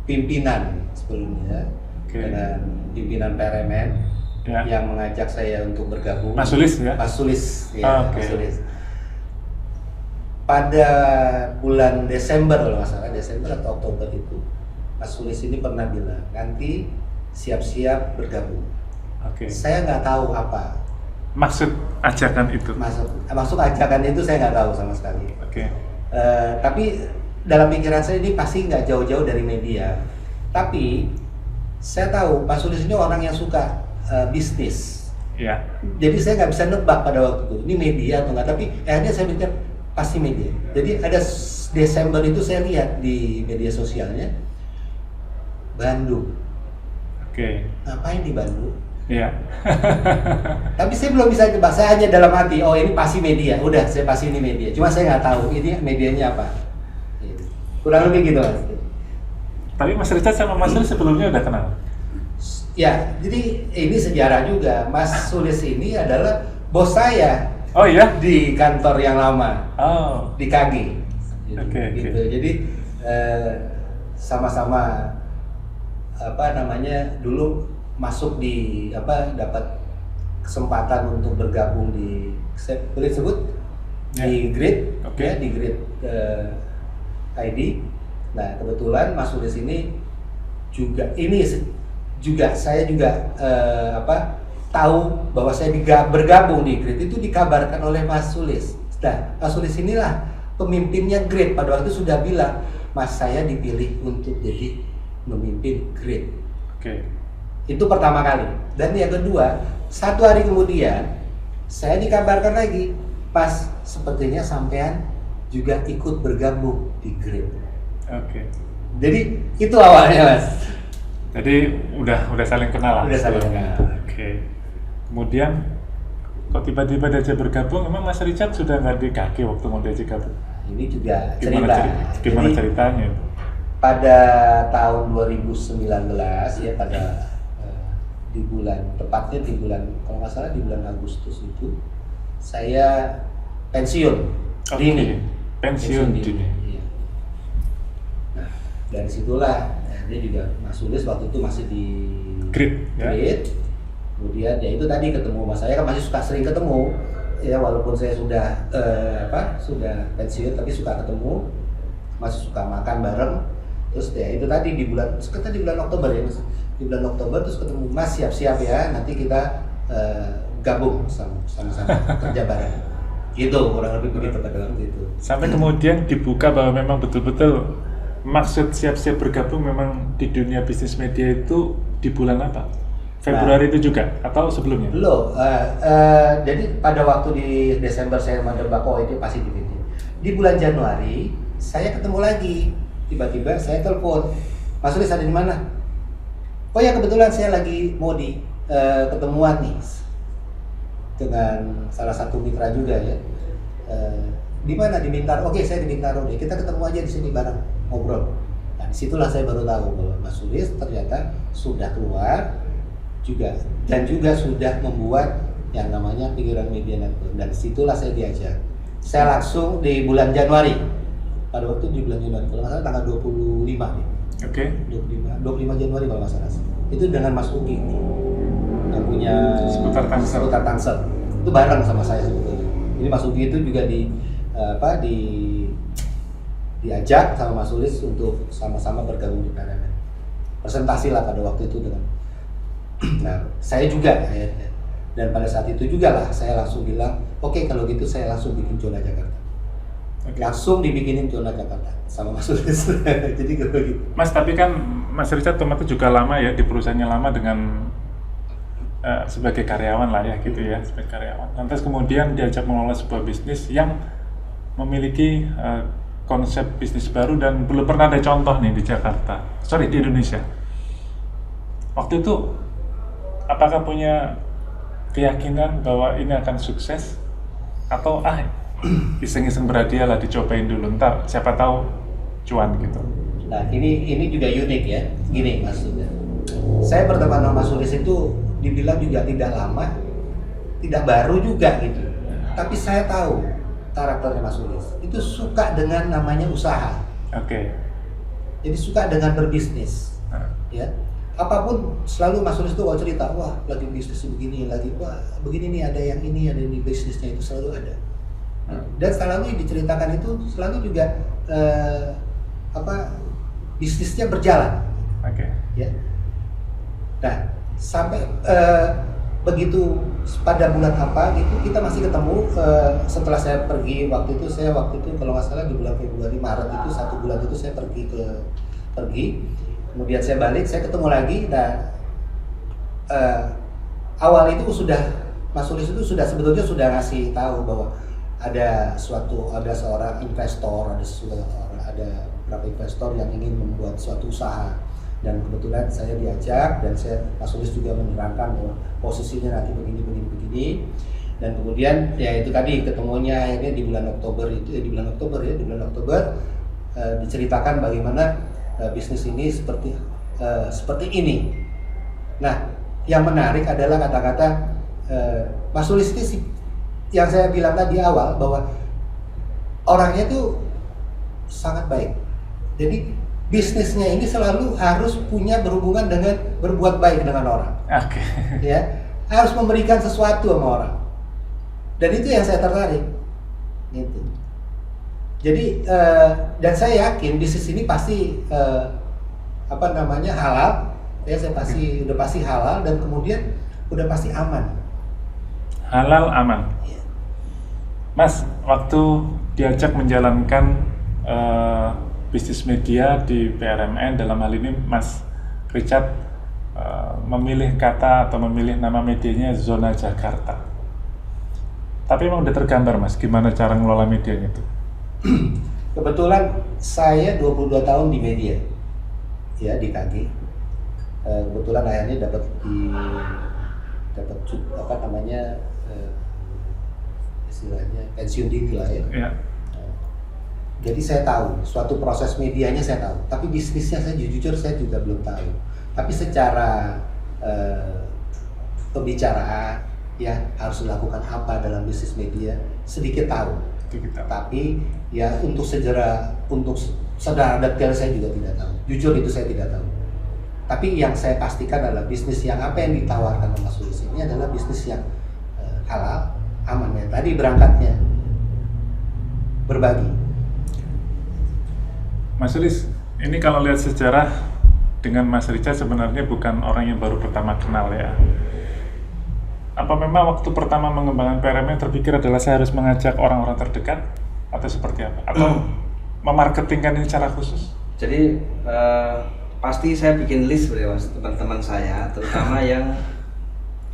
Speaker 3: pimpinan sebelumnya,
Speaker 1: Oke.
Speaker 3: dengan pimpinan PRMN
Speaker 1: Ya.
Speaker 3: yang mengajak saya untuk bergabung.
Speaker 1: Mas Sulis ya?
Speaker 3: Mas Sulis, ya,
Speaker 1: Oke.
Speaker 3: Mas Sulis. Pada bulan Desember kalau nggak salah, Desember atau Oktober itu, Mas Sulis ini pernah bilang nanti siap-siap bergabung.
Speaker 1: Oke.
Speaker 3: Saya nggak tahu apa
Speaker 1: Maksud ajakan itu.
Speaker 3: maksud ajakan itu, saya nggak tahu sama sekali.
Speaker 1: Oke.
Speaker 3: Tapi dalam pikiran saya ini pasti nggak jauh-jauh dari media. Tapi saya tahu Pak Sulis ini orang yang suka bisnis.
Speaker 1: Ya.
Speaker 3: Jadi saya nggak bisa nebak pada waktu itu ini media atau nggak. Tapi akhirnya saya pikir pasti media. Jadi ada Desember itu saya lihat di media sosialnya Bandung.
Speaker 1: Oke.
Speaker 3: Ngapain di Bandung?
Speaker 1: Ya.
Speaker 3: Tapi saya belum bisa nebak. Saya hanya dalam hati, oh ini pasti media. Udah, saya pasti ini media. Cuma saya nggak tahu ini medianya apa. Gitu. Kurang lebih gitu Mas.
Speaker 1: Tapi Mas Richard sama Mas Sulis sebelumnya udah kenal?
Speaker 3: Ya, jadi ini sejarah juga. Mas Sulis ini adalah bos saya
Speaker 1: Oh iya?
Speaker 3: di kantor yang lama,
Speaker 1: Oh.
Speaker 3: di KG.
Speaker 1: Oke,
Speaker 3: Gitu.
Speaker 1: oke.
Speaker 3: Jadi sama-sama dulu masuk di dapat kesempatan untuk bergabung di boleh sebut
Speaker 1: Ya.
Speaker 3: di Grid,
Speaker 1: Oke.
Speaker 3: ya, di Grid ID. Nah, kebetulan Mas Sulis ini saya juga tahu bahwa saya bergabung di Grid itu dikabarkan oleh Mas Sulis. Nah, Mas Sulis inilah pemimpinnya Grade. Pada waktu itu sudah bilang, Mas saya dipilih untuk jadi memimpin Grade.
Speaker 1: Oke.
Speaker 3: Itu pertama kali. Dan yang kedua, 1 hari kemudian saya dikabarkan lagi, Pas sepertinya sampean juga ikut bergabung di Grade.
Speaker 1: Oke.
Speaker 3: Jadi itu awalnya, Mas.
Speaker 1: Jadi udah saling kenal lah.
Speaker 3: Udah saling
Speaker 1: sebelumnya.
Speaker 3: kenal.
Speaker 1: Oke. Kemudian kok tiba-tiba diajak bergabung? Emang Mas Richard sudah nggak di kaki waktu mau diajak gabung?
Speaker 3: Ini juga
Speaker 1: Gimana,
Speaker 3: cerita.
Speaker 1: gimana
Speaker 3: Jadi,
Speaker 1: ceritanya?
Speaker 3: pada tahun 2019 ya, pada di bulan, tepatnya di bulan, kalau nggak salah di bulan Agustus itu saya pensiun
Speaker 1: Oke.
Speaker 3: dini.
Speaker 1: Pensiun dini.
Speaker 3: Iya. Nah, dari situlah dia juga Mas Sulis waktu itu masih di
Speaker 1: Grade, ya.
Speaker 3: Grade. Kemudian ya itu tadi ketemu Mas saya, kan masih suka sering ketemu ya, walaupun saya sudah sudah pensiun tapi suka ketemu, masih suka makan bareng. Terus ya itu tadi di bulan, sekitar di bulan Oktober ya, di bulan Oktober terus ketemu, Mas siap-siap ya, nanti kita gabung sama-sama kerja bareng. Gitu, kurang lebih begitu pada waktu itu.
Speaker 1: Sampai kemudian dibuka bahwa memang betul-betul maksud siap-siap bergabung memang di dunia bisnis media itu di bulan apa? Februari itu juga atau sebelumnya?
Speaker 3: Belum. Jadi pada waktu di Desember saya menebak itu pasti di video. Di bulan Januari saya ketemu lagi. Tiba-tiba saya telepon, Mas Sulis ada di mana? Oh ya kebetulan saya lagi mau di ketemuan nih dengan salah satu mitra juga ya. Di mana? Di Bintaro. Oke, saya di Bintaro deh. Kita ketemu aja di sini bareng ngobrol. Nah, disitulah saya baru tahu bahwa Mas Sulis ternyata sudah keluar juga dan juga sudah membuat yang namanya Pikiran Media Network, dan situlah saya diajak. Saya langsung di bulan Januari, pada waktu di bulan Januari kalau nggak salah tanggal 25 nih.
Speaker 1: Oke.
Speaker 3: 25 Januari kalau nggak salah. Itu dengan Mas Ugi yang punya Seputar Tangsel. Itu bareng sama saya sebetulnya. Jadi Mas Ugi itu juga diajak sama Mas Sulis untuk sama-sama bergabung di PNN. Presentasi lah pada waktu itu dengan. Nah, saya juga akhirnya. Dan pada saat itu juga lah saya langsung bilang, oke, kalau gitu saya langsung bikin zona Jakarta.
Speaker 1: Oke.
Speaker 3: Langsung dibikinin zona Jakarta sama Mas Sulis. Jadi kalau gitu.
Speaker 1: Mas, tapi kan Mas Richard Tomato juga lama ya di perusahaannya, lama dengan sebagai karyawan lah ya gitu ya, sebagai karyawan. Lantas kemudian diajak mengelola sebuah bisnis yang memiliki konsep bisnis baru dan belum pernah ada contoh nih di Jakarta, di Indonesia. Waktu itu apakah punya keyakinan bahwa ini akan sukses atau iseng-iseng berhadiah lah, dicobain dulu, ntar siapa tahu cuan gitu?
Speaker 3: Nah, ini juga unik ya. Gini maksudnya, saya berteman sama Mas Sulis itu dibilang juga tidak lama, tidak baru juga gitu. Tapi saya tahu karakternya Mas Sulis itu suka dengan namanya usaha.
Speaker 1: Oke.
Speaker 3: Jadi suka dengan berbisnis, ya. Apapun selalu Mas Sulis itu kalau cerita, wah lagi bisnis begini, lagi wah begini nih, ada yang ini, ada ini, bisnisnya itu selalu ada. Dan selalu diceritakan itu selalu juga bisnisnya berjalan.
Speaker 1: Oke.
Speaker 3: Ya. Nah, sampai begitu pada bulan apa gitu kita masih ketemu, setelah saya pergi waktu itu kalau nggak salah di bulan Februari Maret itu, 1 bulan itu saya pergi. Kemudian saya balik, saya ketemu lagi. Dan awal itu Mas Sulis itu sebetulnya sudah ngasih tahu bahwa ada seorang investor, ada beberapa investor yang ingin membuat suatu usaha, dan kebetulan saya diajak, dan Mas Sulis juga menerangkan bahwa posisinya nanti begini, dan kemudian ya itu tadi ketemunya akhirnya di bulan Oktober diceritakan bagaimana bisnis ini seperti ini. Nah, yang menarik adalah kata-kata Mas Sulis ini yang saya bilang tadi awal, bahwa orangnya itu sangat baik. Jadi bisnisnya ini selalu harus punya berhubungan dengan berbuat baik dengan orang.
Speaker 1: Oke.
Speaker 3: Ya, harus memberikan sesuatu sama orang. Dan itu yang saya tertarik. Gitu. Jadi dan saya yakin bisnis ini pasti halal. Ya, udah pasti halal, dan kemudian udah pasti aman.
Speaker 1: Halal aman.
Speaker 3: Ya.
Speaker 1: Mas, waktu diajak menjalankan bisnis media di PRMN, dalam hal ini Mas Richard memilih kata atau memilih nama medianya Zona Jakarta. Tapi emang udah tergambar Mas, gimana cara ngelola medianya itu?
Speaker 3: Kebetulan saya 22 tahun di media, ya di KG. Kebetulan akhirnya dapat apa namanya istilahnya pensiun dini lah ya.
Speaker 1: Ya.
Speaker 3: Jadi saya tahu suatu proses medianya saya tahu, tapi bisnisnya saya jujur saya juga belum tahu. Tapi secara pembicaraan ya harus dilakukan apa dalam bisnis media sedikit tahu. Tapi ya untuk secara detail saya juga tidak tahu. Jujur itu saya tidak tahu. Tapi yang saya pastikan adalah bisnis yang apa yang ditawarkan oleh Mas Sulis ini adalah bisnis yang halal, aman ya. Tadi berangkatnya berbagi.
Speaker 1: Mas Sulis, ini kalau lihat sejarah dengan Mas Richard sebenarnya bukan orang yang baru pertama kenal ya. Apa memang waktu pertama mengembangkan PRMN terpikir adalah saya harus mengajak orang-orang terdekat atau seperti apa? Atau memarketingkan ini secara khusus?
Speaker 2: Jadi pasti saya bikin list sebenarnya Mas, teman-teman saya, terutama yang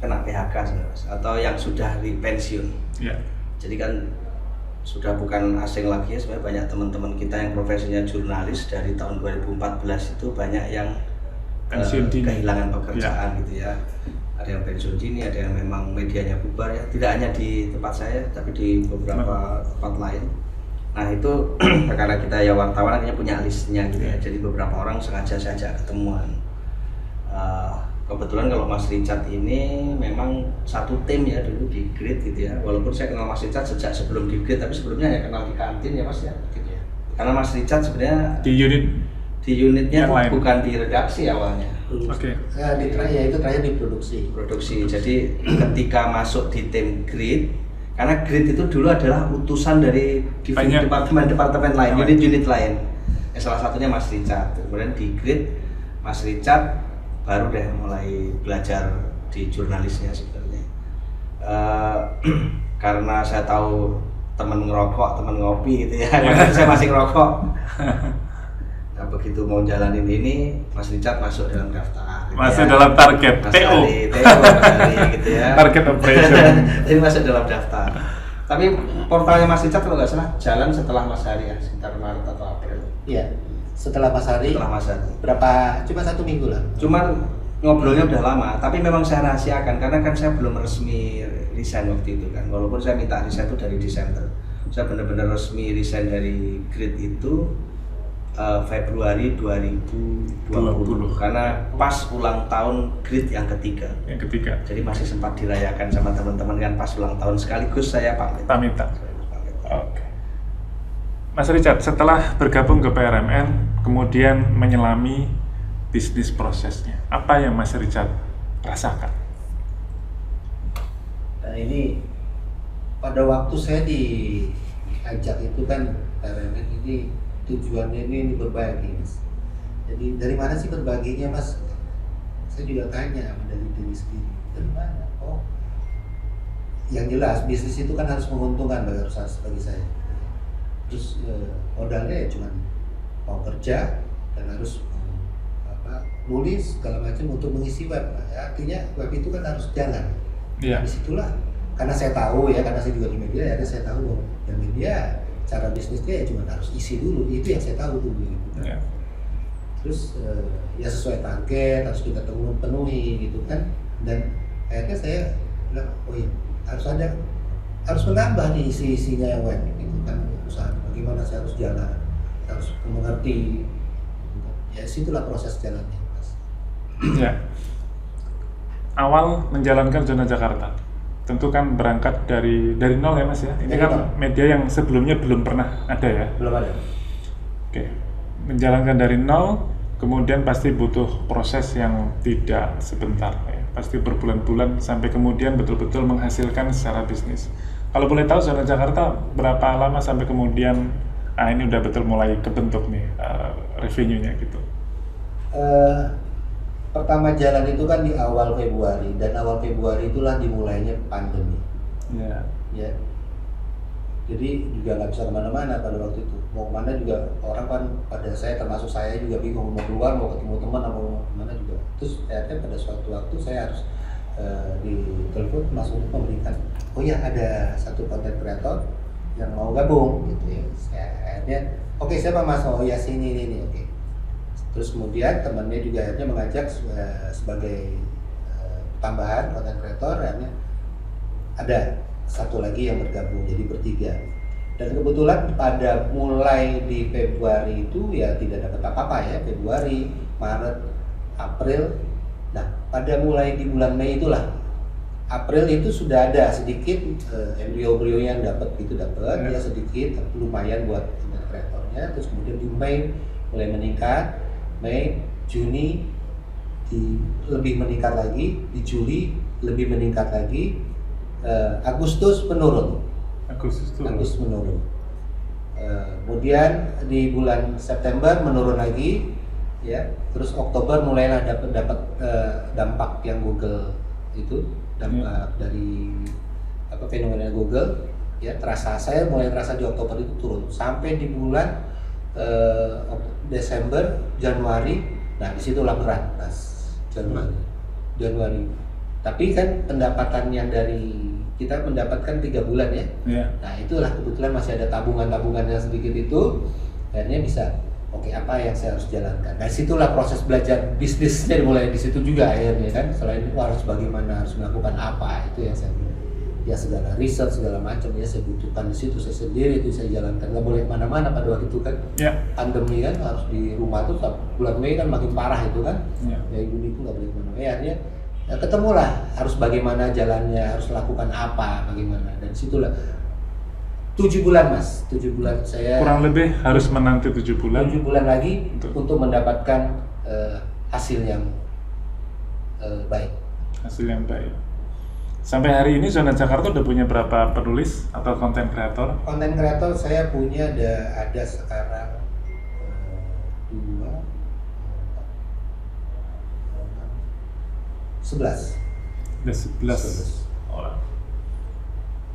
Speaker 2: kena PHK sebenarnya Mas, atau yang sudah di pensiun.
Speaker 1: Ya.
Speaker 2: Jadi kan sudah bukan asing lagi ya, sebenarnya banyak teman-teman kita yang profesinya jurnalis dari tahun 2014 itu banyak yang
Speaker 1: pensiun dini,
Speaker 2: kehilangan pekerjaan ya. Gitu ya. Ada yang pensiun dini, ada yang memang medianya bubar ya. Tidak hanya di tempat saya, tapi di beberapa tempat lain. Nah itu karena kita ya wartawan akhirnya punya listnya gitu ya. Jadi beberapa orang sengaja saya ajak ketemuan. Kebetulan kalau Mas Richard ini memang satu tim ya dulu di Grid gitu ya. Walaupun saya kenal Mas Richard sejak sebelum di Grid, tapi sebelumnya ya kenal di kantin ya Mas ya. Gitu ya. Karena Mas Richard sebenarnya
Speaker 1: di
Speaker 2: unitnya
Speaker 1: lain.
Speaker 2: Bukan di redaksi awalnya.
Speaker 1: Oke.
Speaker 3: Itu terakhir di produksi.
Speaker 2: Jadi ketika masuk di tim Grid, karena Grid itu dulu adalah utusan dari departemen-departemen lain, unit-unit lain. Salah satunya Mas Richard. Kemudian di Grid, Mas Richard baru deh mulai belajar di jurnalisnya sebenarnya. Karena saya tahu teman ngerokok, teman ngopi gitu ya. Saya masih ngerokok. Nah, begitu mau jalanin ini, Mas Richard masuk dalam daftar.
Speaker 1: Masuk dalam target TO
Speaker 2: gitu ya.
Speaker 1: Target operation.
Speaker 2: Jadi masuk dalam daftar. Tapi portalnya Mas Richard kalau nggak salah jalan setelah Mas Hari ya, sekitar Maret atau April.
Speaker 3: Iya. Setelah Mas Hari. Cuma 1 minggu lah.
Speaker 2: Cuman ngobrolnya udah lama, tapi memang saya rahasiakan karena kan saya belum resmi resign waktu itu kan. Walaupun saya minta resign itu dari Desember. Saya benar-benar resmi resign dari Grid itu Februari 2020 karena pas ulang tahun Grid yang ketiga. Jadi masih sempat dirayakan sama teman-teman kan pas ulang tahun, sekaligus saya
Speaker 1: pamitan. Oke. Mas Richard, setelah bergabung ke PRMN, kemudian menyelami bisnis prosesnya, apa yang Mas Richard rasakan?
Speaker 3: Nah ini pada waktu saya diajak itu kan PRMN ini tujuannya ini berbagi Mas. Jadi dari mana sih berbaginya Mas? Saya juga tanya dari diri sendiri, dari mana? Oh, yang jelas bisnis itu kan harus menguntungkan bagi saya. Terus modalnya ya cuma mau kerja dan harus nulis segala macam untuk mengisi web. Ya, artinya web itu kan harus jalan.
Speaker 1: Yeah.
Speaker 3: Disitulah karena saya tahu ya, karena saya juga di media ya, saya tahu bahwa yang media cara bisnisnya ya cuma harus isi dulu, itu yang saya tahu dulu gitu kan. Yeah. Terus ya sesuai target harus kita penuhi gitu kan, dan akhirnya saya bilang oh iya harus menambah nih isi-isinya yang web gitu kan, usaha bagaimana saya harus jalan, harus mengerti gitu. Ya situlah proses jalannya Mas.
Speaker 1: Ya. Awal menjalankan Zona Jakarta tentu kan berangkat dari nol ya Mas ya. Ini kan media yang sebelumnya belum pernah ada ya.
Speaker 3: Belum ada.
Speaker 1: Oke. Menjalankan dari nol, kemudian pasti butuh proses yang tidak sebentar ya. Pasti berbulan-bulan sampai kemudian betul-betul menghasilkan secara bisnis. Kalau boleh tahu Zona Jakarta berapa lama sampai kemudian ini udah betul mulai kebentuk nih revenue-nya gitu?
Speaker 3: Pertama jalan itu kan di awal Februari, dan awal Februari itulah dimulainya pandemi.
Speaker 1: Yeah.
Speaker 3: Ya. Jadi juga nggak bisa kemana-mana pada waktu itu. Mau kemana juga orang kan pada saya, termasuk saya juga bingung mau keluar, mau ketemu teman, atau mau kemana juga. Terus akhirnya pada suatu waktu saya harus ditelepon masuk memberikan, oh ya ada satu konten kreator yang mau gabung gitu ya. Saya akhirnya oke, saya Mas, oh ya sini ini oke. Terus kemudian temannya juga akhirnya mengajak sebagai tambahan konten kreator, akhirnya ada satu lagi yang bergabung jadi bertiga. Dan kebetulan pada mulai di Februari itu ya tidak dapat apa-apa ya, Februari, Maret, April. Nah, pada mulai di bulan Mei itulah, April itu sudah ada sedikit embrio-embrio yang dapat ya sedikit, lumayan buat konten kreatornya. Terus kemudian di Mei mulai meningkat, Mei, Juni lebih meningkat lagi, di Juli lebih meningkat lagi, Agustus menurun. Agustus menurun. Kemudian di bulan September menurun lagi, ya. Terus Oktober mulailah dapat dampak yang Google itu, dampak dari fenomena Google, ya. Saya mulai terasa di Oktober itu turun sampai di bulan Desember, Januari. Nah disitulah berat, Mas. Januari. Tapi kan pendapatan yang dari kita mendapatkan 3 bulan ya. Nah itulah kebetulan masih ada tabungan yang sedikit itu, akhirnya bisa oke, apa yang saya harus jalankan. Nah situlah proses belajar bisnisnya dimulai di situ juga akhirnya kan. Selain itu harus bagaimana, harus melakukan apa, itu yang saya ya segala riset segala macam ya saya butuhkan di situ, saya sendiri itu saya jalankan. Nggak boleh kemana-mana pada waktu itu kan. Pandemi kan harus di rumah tuh. Bulan Mei kan makin parah itu kan. Ya Juni itu nggak boleh kemana-mana. Akhirnya ya ketemulah harus bagaimana jalannya, harus lakukan apa, bagaimana. Dan situlah 7 bulan Mas, 7 bulan saya
Speaker 1: kurang lebih harus menanti 7 bulan
Speaker 3: lagi untuk mendapatkan hasil yang baik.
Speaker 1: Sampai hari ini Zona Jakarta udah punya berapa penulis atau konten kreator?
Speaker 3: Konten kreator saya punya ada sekarang 11
Speaker 1: orang.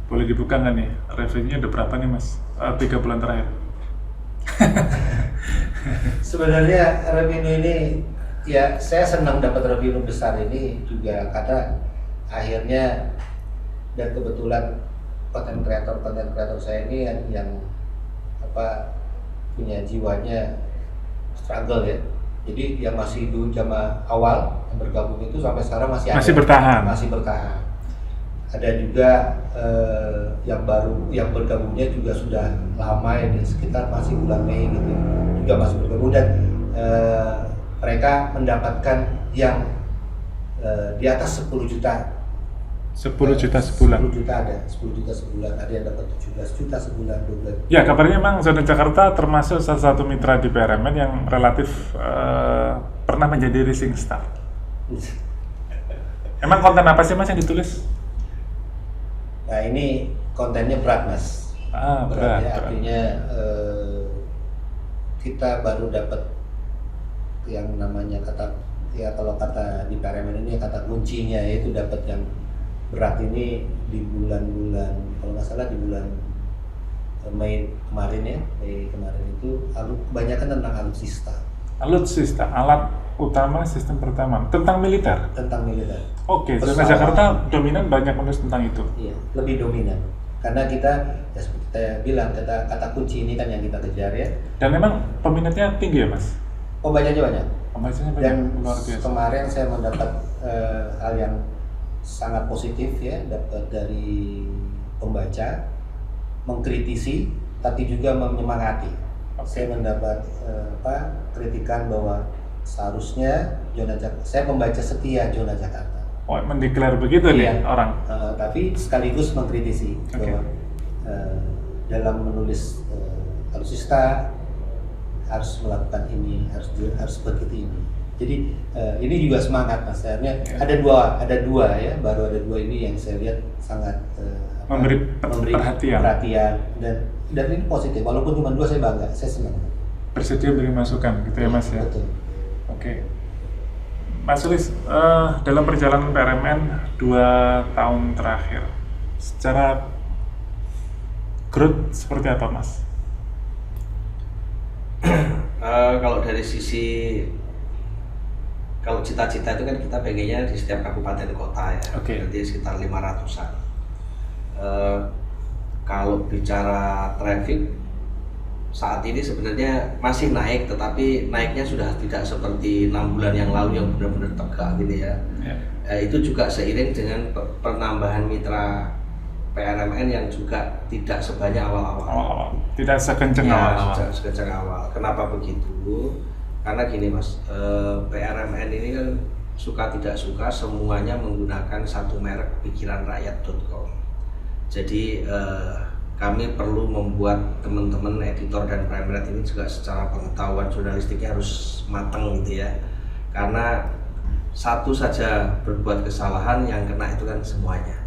Speaker 1: Boleh dibuka nggak nih, revenue-nya udah berapa nih Mas? 3 bulan terakhir.
Speaker 3: Sebenarnya revenue ini ya saya senang dapat revenue besar ini juga karena akhirnya, dan kebetulan konten kreator saya ini yang punya jiwanya struggle ya. Jadi yang masih dulu zaman awal yang bergabung itu sampai sekarang masih bertahan. Ada juga yang baru yang bergabungnya juga sudah lama ya, di sekitar masih bulan Mei gitu juga masih bergabung, dan mereka mendapatkan yang di atas 10 juta.
Speaker 1: 10 juta sebulan.
Speaker 3: 10 juta ada, 10 juta sebulan, ada yang dapat 17 juta sebulan, 12.
Speaker 1: Ya, kabarnya memang Zona Jakarta termasuk salah satu mitra di PRMN yang relatif pernah menjadi rising star. Emang konten apa sih Mas yang ditulis?
Speaker 3: Nah ini kontennya berat Mas.
Speaker 1: Berat
Speaker 3: ya, artinya kita baru dapat yang namanya kalau kata di PRMN ini kata kuncinya, yaitu dapat yang berat ini di bulan-bulan, kalau nggak salah di bulan Mei kemarin ya, Mei kemarin itu kebanyakan tentang alutsista.
Speaker 1: Alat utama sistem pertama, tentang militer. Oke, Zona Jakarta dominan banyak menulis tentang itu.
Speaker 3: Iya, lebih dominan. Karena kita ya seperti saya bilang, kata kunci ini kan yang kita kejar ya.
Speaker 1: Dan memang peminatnya tinggi ya Mas?
Speaker 3: Banyaknya banyak. Dan
Speaker 1: luar biasa.
Speaker 3: Kemarin saya mendapat hal yang sangat positif ya, dapat dari pembaca mengkritisi tapi juga menyemangati. Saya mendapat kritikan bahwa seharusnya saya pembaca setia Zona Jakarta.
Speaker 1: Mendeklar begitu nih orang.
Speaker 3: Tapi sekaligus mengkritisi bahwa dalam menulis alutsista harus melakukan ini, harus begitu ini. Jadi ini juga semangat Mas. Akhirnya ada dua ya, baru ada 2 ini yang saya lihat sangat memberi perhatian dan ini positif. Walaupun cuma 2 saya bangga, saya senang.
Speaker 1: Bersedia beri masukan gitu ya Mas ya.
Speaker 3: Betul.
Speaker 1: Oke. Mas Sulis, dalam perjalanan PRMN 2 tahun terakhir, secara growth seperti apa, Mas?
Speaker 2: Kalau dari sisi kalau cita-cita itu kan kita pengennya di setiap kabupaten kota ya,
Speaker 1: Oke.
Speaker 2: berarti sekitar 500-an. Kalau bicara traffic saat ini sebenarnya masih naik, tetapi naiknya sudah tidak seperti 6 bulan yang lalu yang benar-benar tegak gitu ya. Itu juga seiring dengan penambahan mitra PRMN yang juga tidak sebanyak awal-awal.
Speaker 1: Tidak sekencang awal-awal.
Speaker 2: Tidak sekencang awal. Kenapa begitu? Karena gini Mas, PRMN ini kan suka tidak suka semuanya menggunakan satu merek pikiranrakyat.com. Jadi kami perlu membuat teman-teman editor dan primerate ini juga secara pengetahuan jurnalistiknya harus matang gitu ya. Karena satu saja berbuat kesalahan, yang kena itu kan semuanya.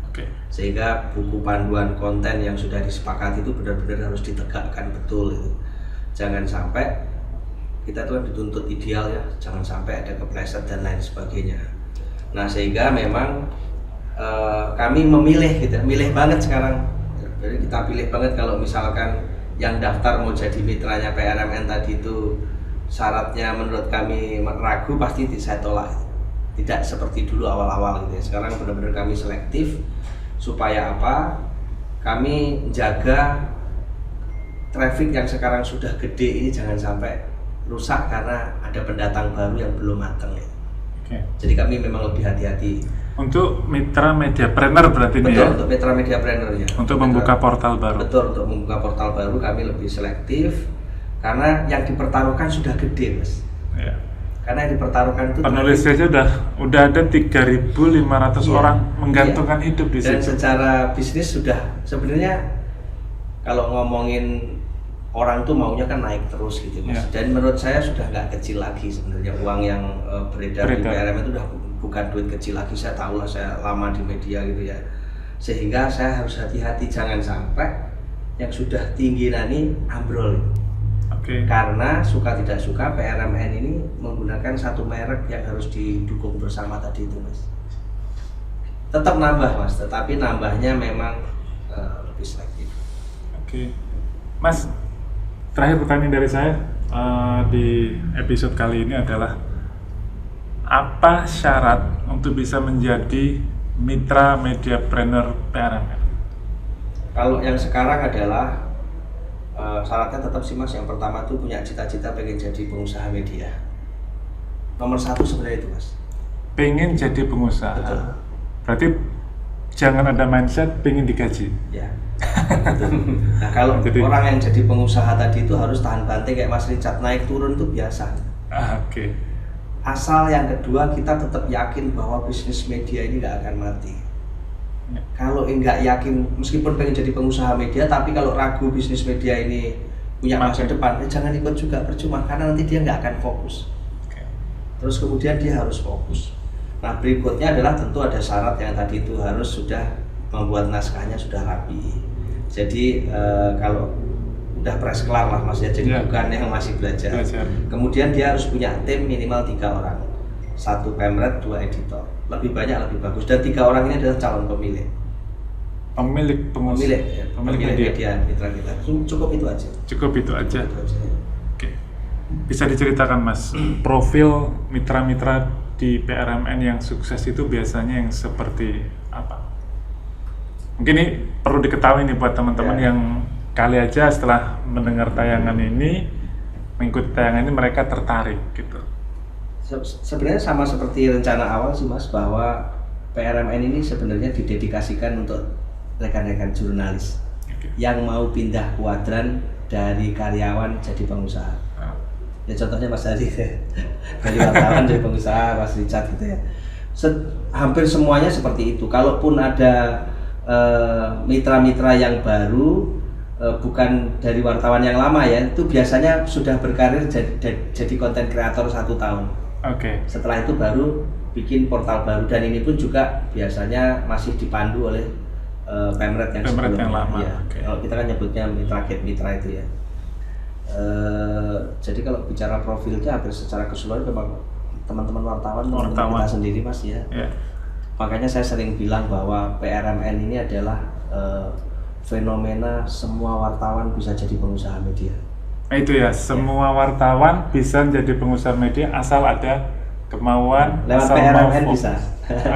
Speaker 2: Sehingga buku panduan konten yang sudah disepakati itu benar-benar harus ditegakkan betul itu. Jangan sampai kita tuh dituntut ideal ya, jangan sampai ada kepleset dan lain sebagainya. Nah sehingga memang kami memilih gitu, milih banget sekarang. Jadi kita pilih banget kalau misalkan yang daftar mau jadi mitranya PRMN tadi itu syaratnya menurut kami ragu, pasti saya tolak. Tidak seperti dulu awal-awal gitu ya. Sekarang benar-benar kami selektif supaya apa? Kami jaga traffic yang sekarang sudah gede ini jangan sampai rusak karena ada pendatang baru yang belum matang ya. Jadi kami memang lebih hati-hati.
Speaker 1: Untuk mitra mediapreneur berarti ini ya?
Speaker 2: Untuk mitra mediapreneur ya.
Speaker 1: Untuk membuka portal baru.
Speaker 2: Betul, untuk membuka portal baru kami lebih selektif karena yang dipertaruhkan sudah gede Mas.
Speaker 1: Ya.
Speaker 2: Karena yang dipertaruhkan itu
Speaker 1: penulis aja udah ada 3.500 orang menggantungkan hidup di situ.
Speaker 2: Dan secara bisnis sudah sebenarnya kalau ngomongin orang tuh maunya kan naik terus gitu Mas. Dan menurut saya sudah nggak kecil lagi sebenarnya uang yang beredar di PRM itu udah bukan duit kecil lagi. Saya tahu lah, saya lama di media gitu ya. Sehingga saya harus hati-hati jangan sampai yang sudah tinggi nani ambrol. Karena suka tidak suka PRMN ini menggunakan satu merek yang harus didukung bersama tadi itu Mas. Tetap nambah Mas, tetapi nambahnya memang lebih selektif.
Speaker 1: Mas, terakhir pertanyaan dari saya di episode kali ini adalah apa syarat untuk bisa menjadi mitra mediapreneur PRMN?
Speaker 2: Kalau yang sekarang adalah syaratnya tetap sih Mas, yang pertama tuh punya cita-cita pengen jadi pengusaha media. Nomor satu sebenarnya itu Mas.
Speaker 1: Pengen jadi pengusaha.
Speaker 2: Betul.
Speaker 1: Berarti jangan ada mindset pengen digaji.
Speaker 2: Ya. Betul. Nah kalau orang yang jadi pengusaha tadi itu harus tahan banting kayak Mas Richard, naik turun itu biasa. Asal yang kedua kita tetap yakin bahwa bisnis media ini nggak akan mati. Kalau enggak yakin, meskipun pengen jadi pengusaha media, tapi kalau ragu bisnis media ini punya masa depan, jangan ikut juga, percuma, karena nanti dia nggak akan fokus. Terus kemudian dia harus fokus. Nah berikutnya adalah tentu ada syarat yang tadi itu harus sudah membuat naskahnya sudah rapi. Jadi kalau udah press kelar lah Mas ya, jadi bukan yang masih belajar. Kemudian dia harus punya tim minimal 3 orang, 1 pemret, 2 editor. Lebih banyak lebih bagus, dan 3 orang ini adalah calon pemilik media mitra kita. Cukup itu aja.
Speaker 1: Bisa diceritakan Mas, profil mitra-mitra di PRMN yang sukses itu biasanya yang seperti apa? Mungkin ini perlu diketahui nih buat teman-teman yang kali aja setelah mendengar tayangan ini, mengikuti tayangan ini mereka tertarik gitu.
Speaker 2: Sebenarnya sama seperti rencana awal sih Mas, bahwa PRMN ini sebenarnya didedikasikan untuk rekan-rekan jurnalis yang mau pindah kuadran dari karyawan jadi pengusaha. Ya contohnya Mas Hari dari wartawan jadi pengusaha, Mas Richard gitu ya. Hampir semuanya seperti itu. Kalaupun ada mitra-mitra yang baru, bukan dari wartawan yang lama ya, itu biasanya sudah berkarir jadi konten kreator 1 tahun. Setelah itu baru bikin portal baru, dan ini pun juga biasanya masih dipandu oleh pemret yang sebelumnya.
Speaker 1: Yang lama.
Speaker 2: Ya. Kalau kita kan nyebutnya mitra itu ya. Jadi kalau bicara profilnya hampir secara keseluruhan memang teman-teman wartawan kita sendiri Mas ya. Makanya saya sering bilang bahwa PRMN ini adalah fenomena semua wartawan bisa jadi pengusaha media.
Speaker 1: Itu ya, semua wartawan bisa menjadi pengusaha media asal ada kemauan,
Speaker 2: Lewat
Speaker 1: asal
Speaker 2: PRMN
Speaker 1: mau fokus,
Speaker 2: bisa.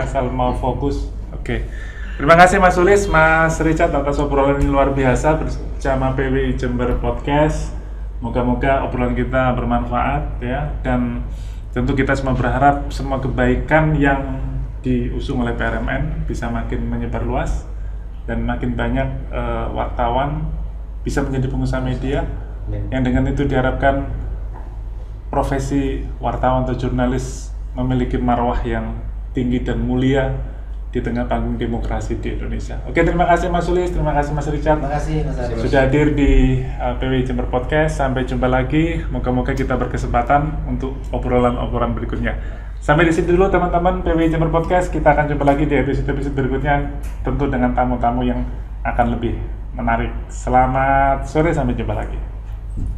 Speaker 1: asal mau fokus. Oke. Terima kasih Mas Sulis, Mas Richard atas obrolan ini luar biasa bersama PWI Jember Podcast. Moga-moga obrolan kita bermanfaat ya, dan tentu kita semua berharap semua kebaikan yang diusung oleh PRMN bisa makin menyebar luas dan makin banyak wartawan bisa menjadi pengusaha media. Yang dengan itu diharapkan profesi wartawan atau jurnalis memiliki marwah yang tinggi dan mulia di tengah panggung demokrasi di Indonesia. Oke, terima kasih Mas Sulis, terima kasih Mas Richard.
Speaker 3: Terima kasih Mas Agus.
Speaker 1: Sudah hadir di PWI Jember Podcast. Sampai jumpa lagi. Moga-moga kita berkesempatan untuk obrolan-obrolan berikutnya. Sampai di sini dulu teman-teman PWI Jember Podcast. Kita akan jumpa lagi di episode-episode berikutnya, tentu dengan tamu-tamu yang akan lebih menarik. Selamat sore, sampai jumpa lagi.